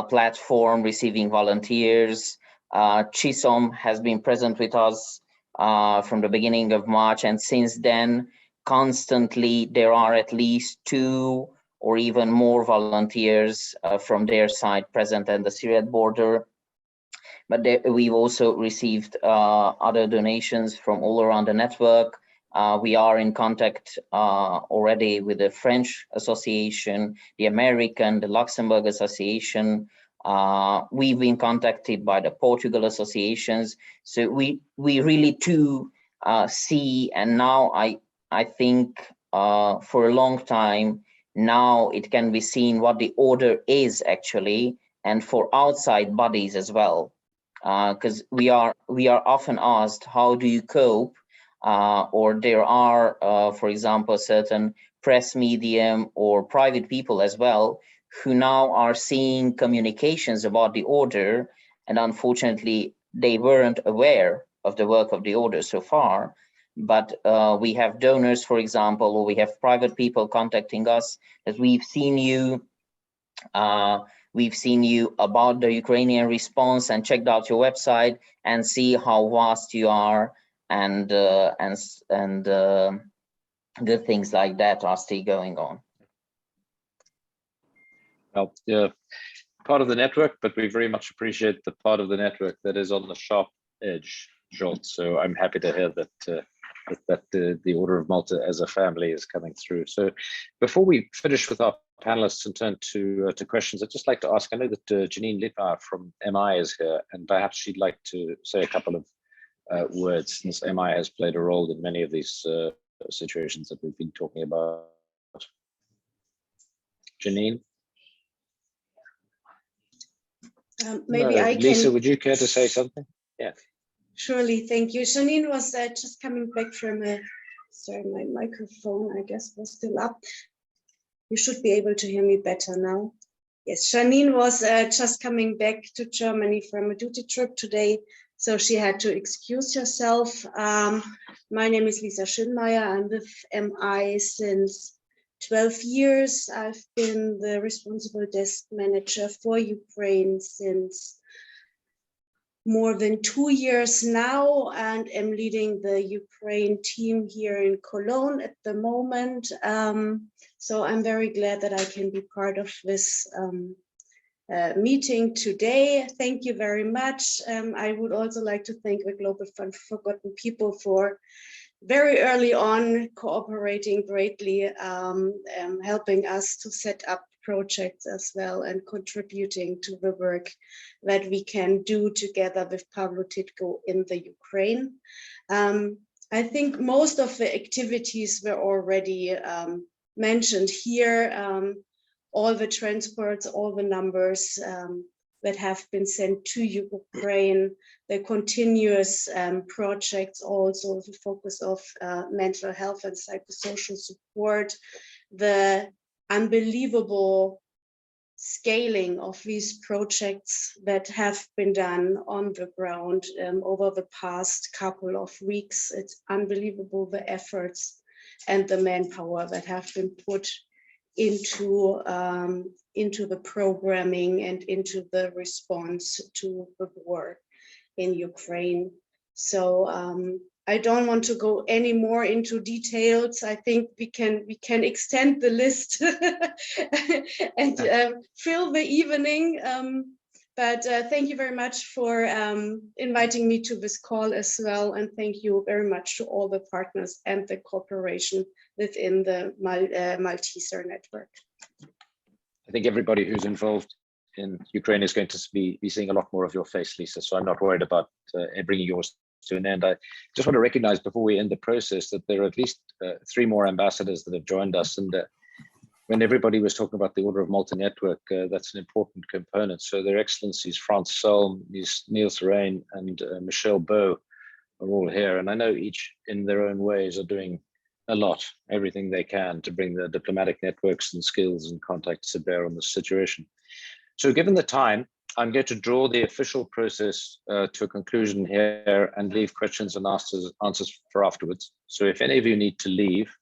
platform, receiving volunteers. CISOM has been present with us from the beginning of March, and since then, constantly there are at least 2 or even more volunteers from their side present at the Syrian border. But we've also received other donations from all around the network. We are in contact already with the French Association, the American, the Luxembourg Association. We've been contacted by the Portugal associations. So we really too see, and now I think for a long time now it can be seen what the order is actually, and for outside bodies as well, because we are often asked, how do you cope? Or there are, for example, certain press medium or private people as well who now are seeing communications about the order, and unfortunately they weren't aware of the work of the order so far. But we have donors, for example, or we have private people contacting us that we've seen you We've seen you about the Ukrainian response and checked out your website and see how vast you are, and good things like that are still going on. Well, yeah, part of the network, but we very much appreciate the part of the network that is on the sharp edge, Jolt. So I'm happy to hear that the Order of Malta as a family is coming through. So before we finish with our panelists and turn to questions, I'd just like to ask, I know that Janine Lippard from MI is here, and perhaps she'd like to say a couple of words, since MI has played a role in many of these situations that we've been talking about. Janine? Maybe I can. Lisa, would you care to say something? Yeah. Surely, thank you. Janine was just coming back from a, sorry, my microphone, I guess, was still up. You should be able to hear me better now. Yes, Janine was just coming back to Germany from a duty trip today, so she had to excuse herself. My name is Lisa Schönmeier. I'm with MI since 12 years. I've been the responsible desk manager for Ukraine since more than 2 years now, and am leading the Ukraine team here in Cologne at the moment. So I'm very glad that I can be part of this meeting today. Thank you very much. I would also like to thank the Global Fund for Forgotten People for very early on cooperating greatly, helping us to set up projects as well, and contributing to the work that we can do together with Pavlo Titko in the Ukraine. I think most of the activities were already mentioned here. All the transports, all the numbers that have been sent to Ukraine, the continuous projects, also the focus of mental health and psychosocial support, the unbelievable scaling of these projects that have been done on the ground over the past couple of weeks. It's unbelievable, the efforts and the manpower that have been put into the programming and into the response to the war in Ukraine. So I don't want to go any more into details. I think we can extend the list and fill the evening. But thank you very much for inviting me to this call as well. And thank you very much to all the partners and the cooperation within the Malteser network. I think everybody who's involved in Ukraine is going to be seeing a lot more of your face, Lisa. So I'm not worried about bringing yours to an end. I just want to recognize before we end the process that there are at least 3 more ambassadors that have joined us. And when everybody was talking about the Order of Malta Network, that's an important component. So Their Excellencies Frans Salm, Niels Rein, and Michelle Bow are all here. And I know each in their own ways are doing a lot, everything they can to bring the diplomatic networks and skills and contacts to bear on the situation. So given the time, I'm going to draw the official process to a conclusion here and leave questions and answers for afterwards. So if any of you need to leave,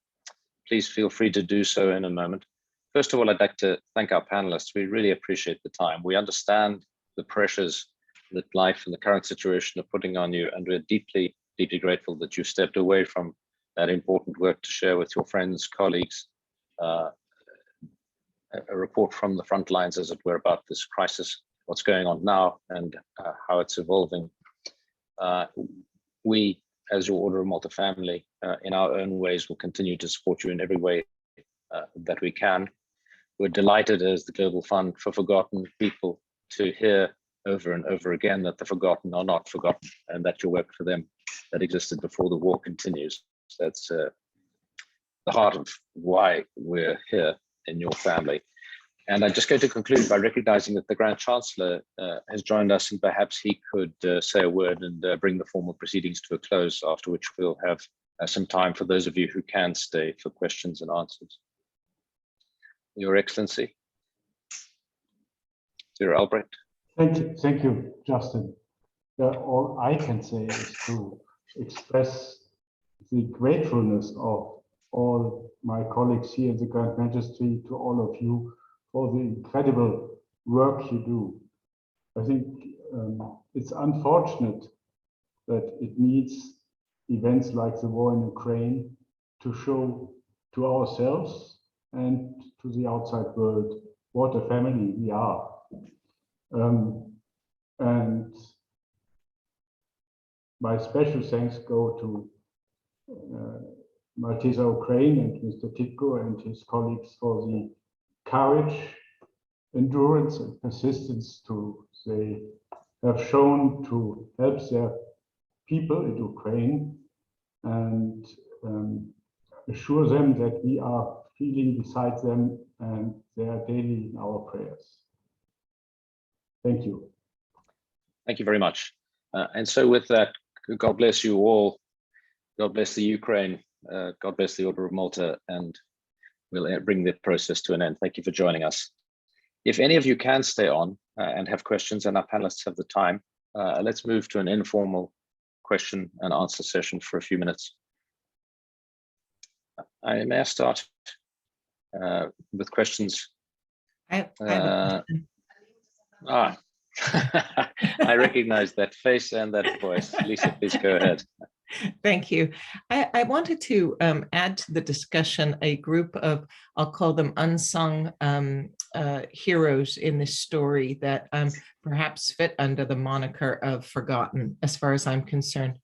please feel free to do so in a moment. First of all, I'd like to thank our panelists. We really appreciate the time. We understand the pressures that life and the current situation are putting on you, and we're deeply, deeply grateful that you stepped away from that important work to share with your friends, colleagues, a report from the front lines, as it were, about this crisis, what's going on now, and how it's evolving. We, as your Order of Malta family, in our own ways, will continue to support you in every way that we can. We're delighted as the Global Fund for Forgotten People to hear over and over again that the forgotten are not forgotten, and that your work for them that existed before the war continues. That's the heart of why we're here in your family. And I'm just going to conclude by recognizing that the Grand Chancellor has joined us, and perhaps he could say a word and bring the formal proceedings to a close, after which we'll have some time for those of you who can stay for questions and answers. Your Excellency, Sir Albrecht. Thank you, Justin. All I can say is to express the gratefulness of all my colleagues here in the Grand Majesty, to all of you for the incredible work you do. I think it's unfortunate that it needs events like the war in Ukraine to show to ourselves and to the outside world what a family we are. And my special thanks go to Malteser Ukraine and Mr. Titko and his colleagues for the courage, endurance, and persistence they have shown to help their people in Ukraine and assure them that we are feeling beside them and they are daily in our prayers. Thank you. Thank you very much. And so with that, God bless you all. God bless the Ukraine. God bless the Order of Malta, and we'll bring the process to an end. Thank you for joining us. If any of you can stay on and have questions, and our panelists have the time, let's move to an informal question and answer session for a few minutes. May I start with questions? I have a I recognize that face and that voice. Lisa, please go ahead. Thank you. I wanted to add to the discussion a group of, I'll call them unsung heroes in this story that perhaps fit under the moniker of forgotten, as far as I'm concerned.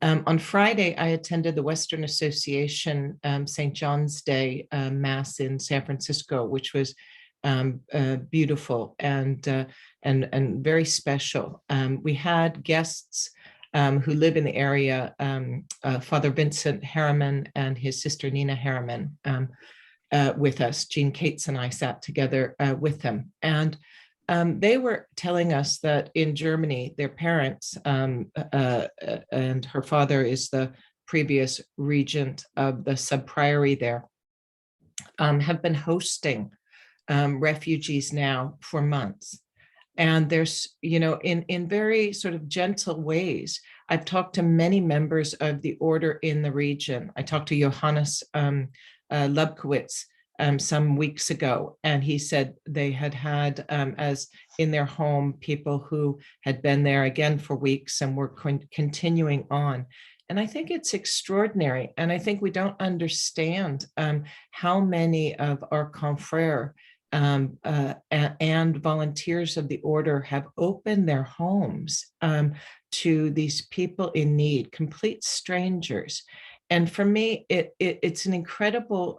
On Friday, I attended the Western Association St. John's Day Mass in San Francisco, which was beautiful and very special. We had guests who live in the area, Father Vincent Harriman and his sister Nina Harriman with us. Jean Cates and I sat together with them. And they were telling us that in Germany, their parents, and her father is the previous regent of the sub-priory there, have been hosting refugees now for months. And there's, in very sort of gentle ways, I've talked to many members of the order in the region. I talked to Johannes Lubkowitz some weeks ago, and he said they had as in their home, people who had been there again for weeks and were continuing on. And I think it's extraordinary. And I think we don't understand how many of our confrères and volunteers of the order have opened their homes to these people in need, complete strangers. And for me, it's an incredible.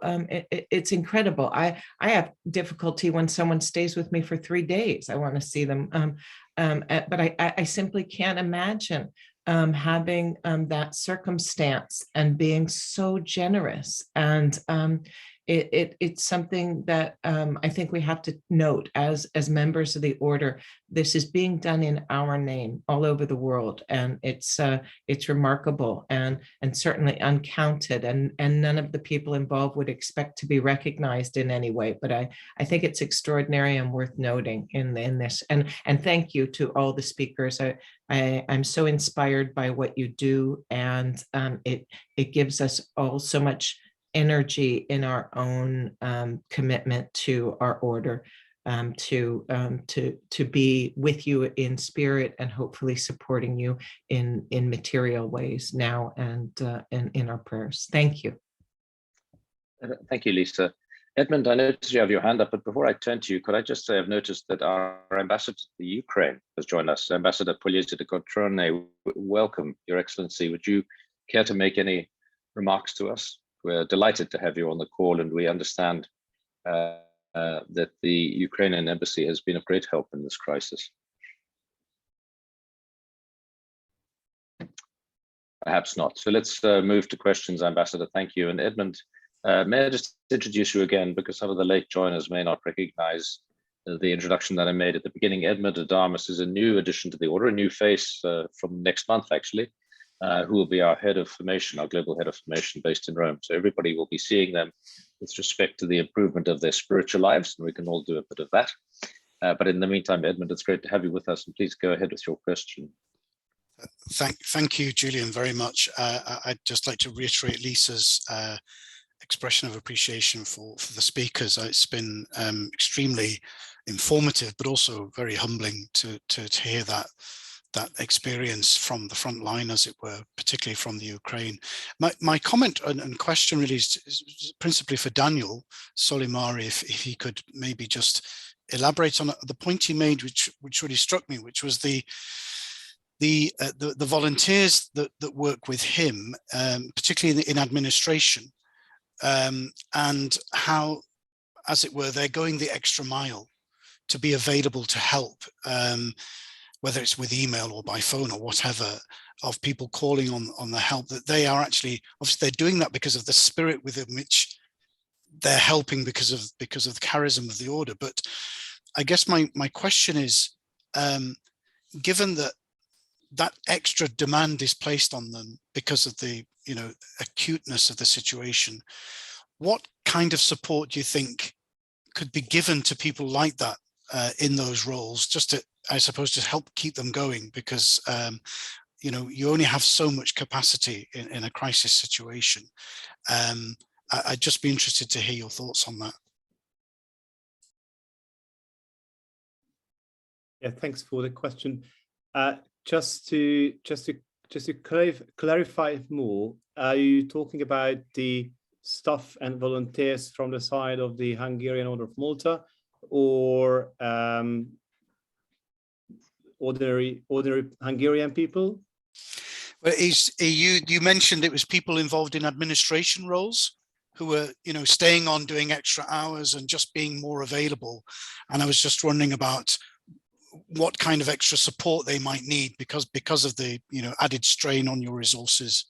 It's incredible. I have difficulty when someone stays with me for 3 days. I want to see them, but I simply can't imagine having that circumstance and being so generous. And it's something that I think we have to note as members of the order. This is being done in our name all over the world, and it's remarkable and certainly uncounted, and none of the people involved would expect to be recognized in any way. But I think it's extraordinary and worth noting in this. And thank you to all the speakers. I'm so inspired by what you do, and it gives us all so much energy in our own commitment to our order, to be with you in spirit and hopefully supporting you in material ways now and in our prayers. Thank you. Thank you, Lisa. Edmund, I noticed you have your hand up, but before I turn to you, could I just say I've noticed that our ambassador to the Ukraine has joined us, Ambassador Poliezia de Cotrone. Welcome, Your Excellency. Would you care to make any remarks to us? We're delighted to have you on the call, and we understand that the Ukrainian embassy has been of great help in this crisis. Perhaps not. So let's move to questions, Ambassador. Thank you. And Edmund, may I just introduce you again, because some of the late joiners may not recognize the introduction that I made at the beginning. Edmund Adamus is a new addition to the order, a new face from next month, actually. Who will be our head of formation, our global head of formation based in Rome. So everybody will be seeing them with respect to the improvement of their spiritual lives, and we can all do a bit of that. But in the meantime, Edmund, it's great to have you with us, and please go ahead with your question. Thank you, Julian, very much. I'd just like to reiterate Lisa's expression of appreciation for the speakers. It's been extremely informative, but also very humbling to hear that experience from the front line, as it were, particularly from the Ukraine. My comment and question really is principally for Daniel Solimari, if he could maybe just elaborate on the point he made, which really struck me, which was the volunteers that work with him, particularly in administration, and how, as it were, they're going the extra mile to be available to help, whether it's with email or by phone or whatever, of people calling on the help, that they are actually, obviously they're doing that because of the spirit within which they're helping, because of the charism of the order. But I guess my question is, given that extra demand is placed on them because of the acuteness of the situation, what kind of support do you think could be given to people like that in those roles, just to, I suppose, to help keep them going? Because you only have so much capacity in a crisis situation. I'd just be interested to hear your thoughts on that. Yeah, thanks for the question. Just to clarify more, are you talking about the staff and volunteers from the side of the Hungarian Order of Malta, or ordinary Hungarian people? Well, you mentioned it was people involved in administration roles who were, staying on, doing extra hours and just being more available. And I was just wondering about what kind of extra support they might need because of the added strain on your resources.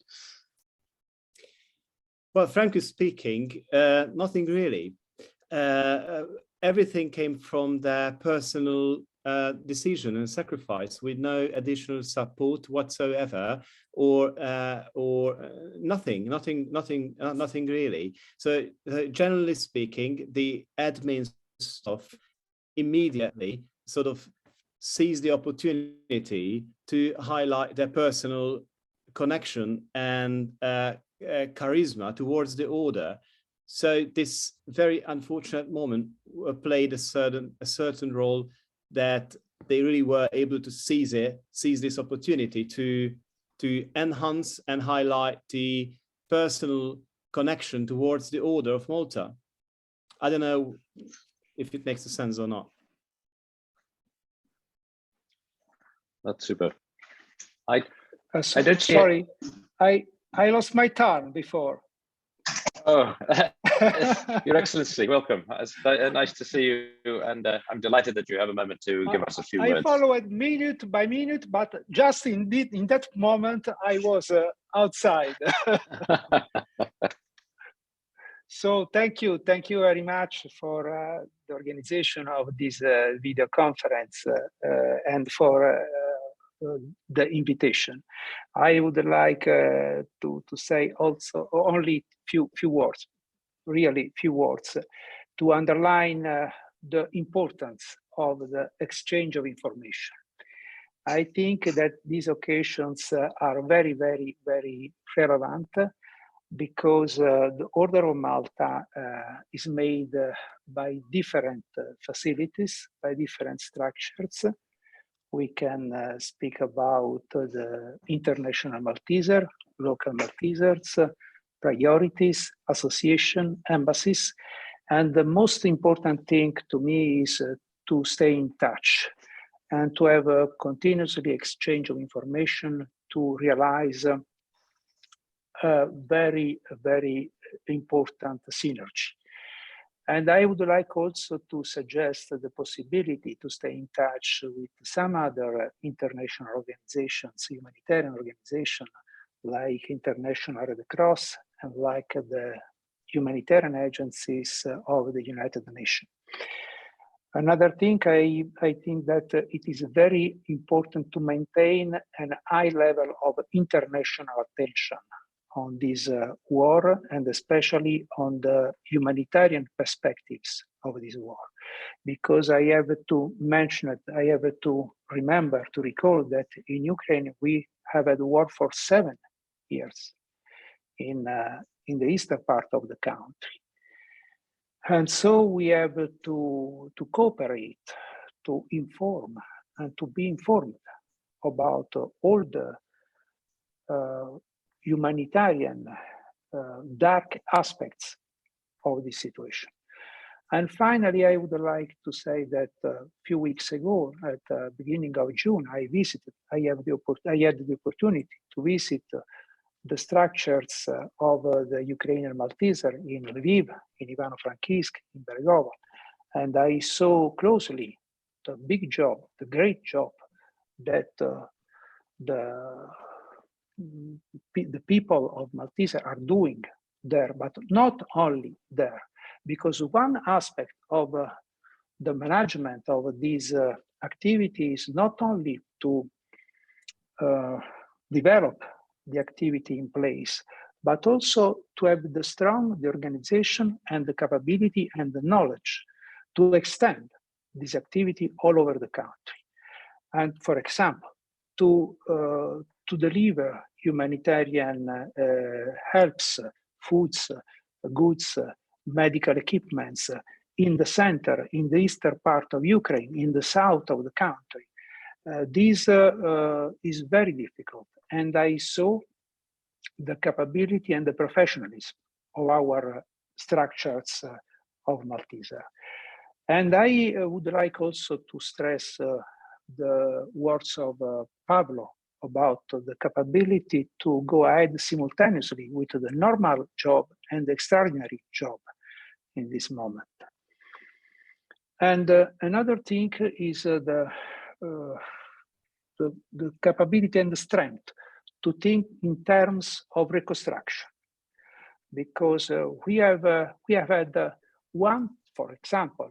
Well, frankly speaking, nothing really. Everything came from their personal decision and sacrifice, with no additional support whatsoever, or nothing really. So generally speaking, the admin staff immediately sort of seize the opportunity to highlight their personal connection and charisma towards the order. So this very unfortunate moment played a certain role, that they really were able to seize this opportunity to enhance and highlight the personal connection towards the Order of Malta. I don't know if it makes sense or not. That's super. I sorry, I lost my turn before. Oh, Your Excellency, welcome. It's nice to see you, and I'm delighted that you have a moment to give us a few words. I followed minute by minute, but just in that moment, I was outside. So thank you very much for the organization of this video conference and for the invitation. I would like to say also only few words, really few words, to underline the importance of the exchange of information. I think that these occasions are very, very, very relevant, because the Order of Malta is made by different facilities, by different structures. We can speak about the International Malteser, local Maltesers, priorities, association, embassies. And the most important thing to me is to stay in touch and to have a continuously exchange of information to realize a very, very important synergy. And I would like also to suggest the possibility to stay in touch with some other international organizations, humanitarian organizations, like International Red Cross and like the humanitarian agencies of the United Nations. Another thing, I think that it is very important to maintain a high level of international attention on this war, and especially on the humanitarian perspectives of this war. Because I have to mention it, I have to remember, to recall that in Ukraine, we have had war for 7 years. In in the eastern part of the country. And so we have to cooperate, to inform, and to be informed about all the humanitarian dark aspects of this situation. And finally, I would like to say that a few weeks ago, at the beginning of June, I had the opportunity to visit the structures of the Ukrainian Malteser in Lviv, in Ivano-Frankivsk, in Bergovo. And I saw closely the big job, the great job that the people of Malteser are doing there, but not only there, because one aspect of the management of these activities not only to develop the activity in place, but also to have the organization and the capability and the knowledge to extend this activity all over the country. And for example, to deliver humanitarian helps, foods, goods, medical equipments in the center, in the eastern part of Ukraine, in the south of the country. This is very difficult. And I saw the capability and the professionalism of our structures of Malteser. And I would like also to stress the words of Pablo about the capability to go ahead simultaneously with the normal job and the extraordinary job in this moment. And another thing is the capability and the strength to think in terms of reconstruction, because we have had for example,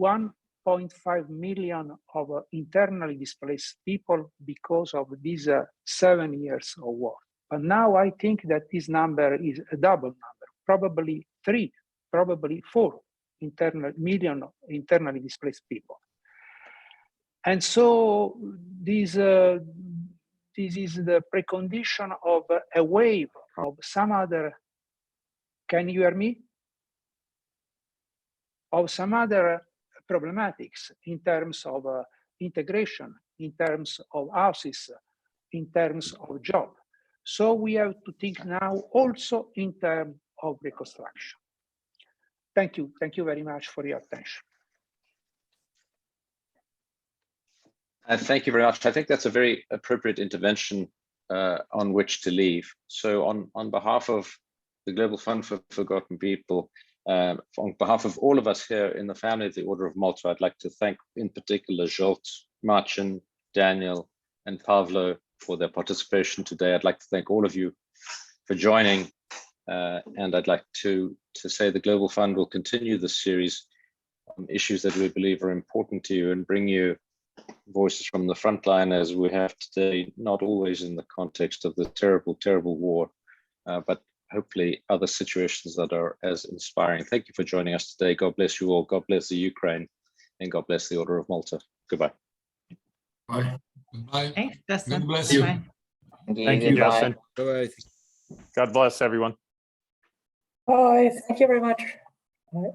1.5 million of internally displaced people because of these 7 years of war. But now I think that this number is a double number, probably 3, probably 4 million internally displaced people. And so this is the precondition of a wave of some other, can you hear me? Of some other problematics in terms of integration, in terms of houses, in terms of job. So we have to think now also in terms of reconstruction. Thank you. Thank you very much for your attention. Thank you very much. I think that's a very appropriate intervention on which to leave. So on behalf of the Global Fund for Forgotten People, on behalf of all of us here in the family of the Order of Malta, I'd like to thank in particular Zsolt, Marcin, Daniel, and Pavlo for their participation today. I'd like to thank all of you for joining, and I'd like to say the Global Fund will continue this series on issues that we believe are important to you and bring you voices from the front line as we have today, not always in the context of the terrible, terrible war, but hopefully other situations that are as inspiring. Thank you for joining us today. God bless you all. God bless the Ukraine, and God bless the Order of Malta. Goodbye. Bye. Bye. Thanks, Justin. God bless you. Bye. Thank you, Justin. Bye-bye. God bless everyone. Bye. Thank you very much. Bye.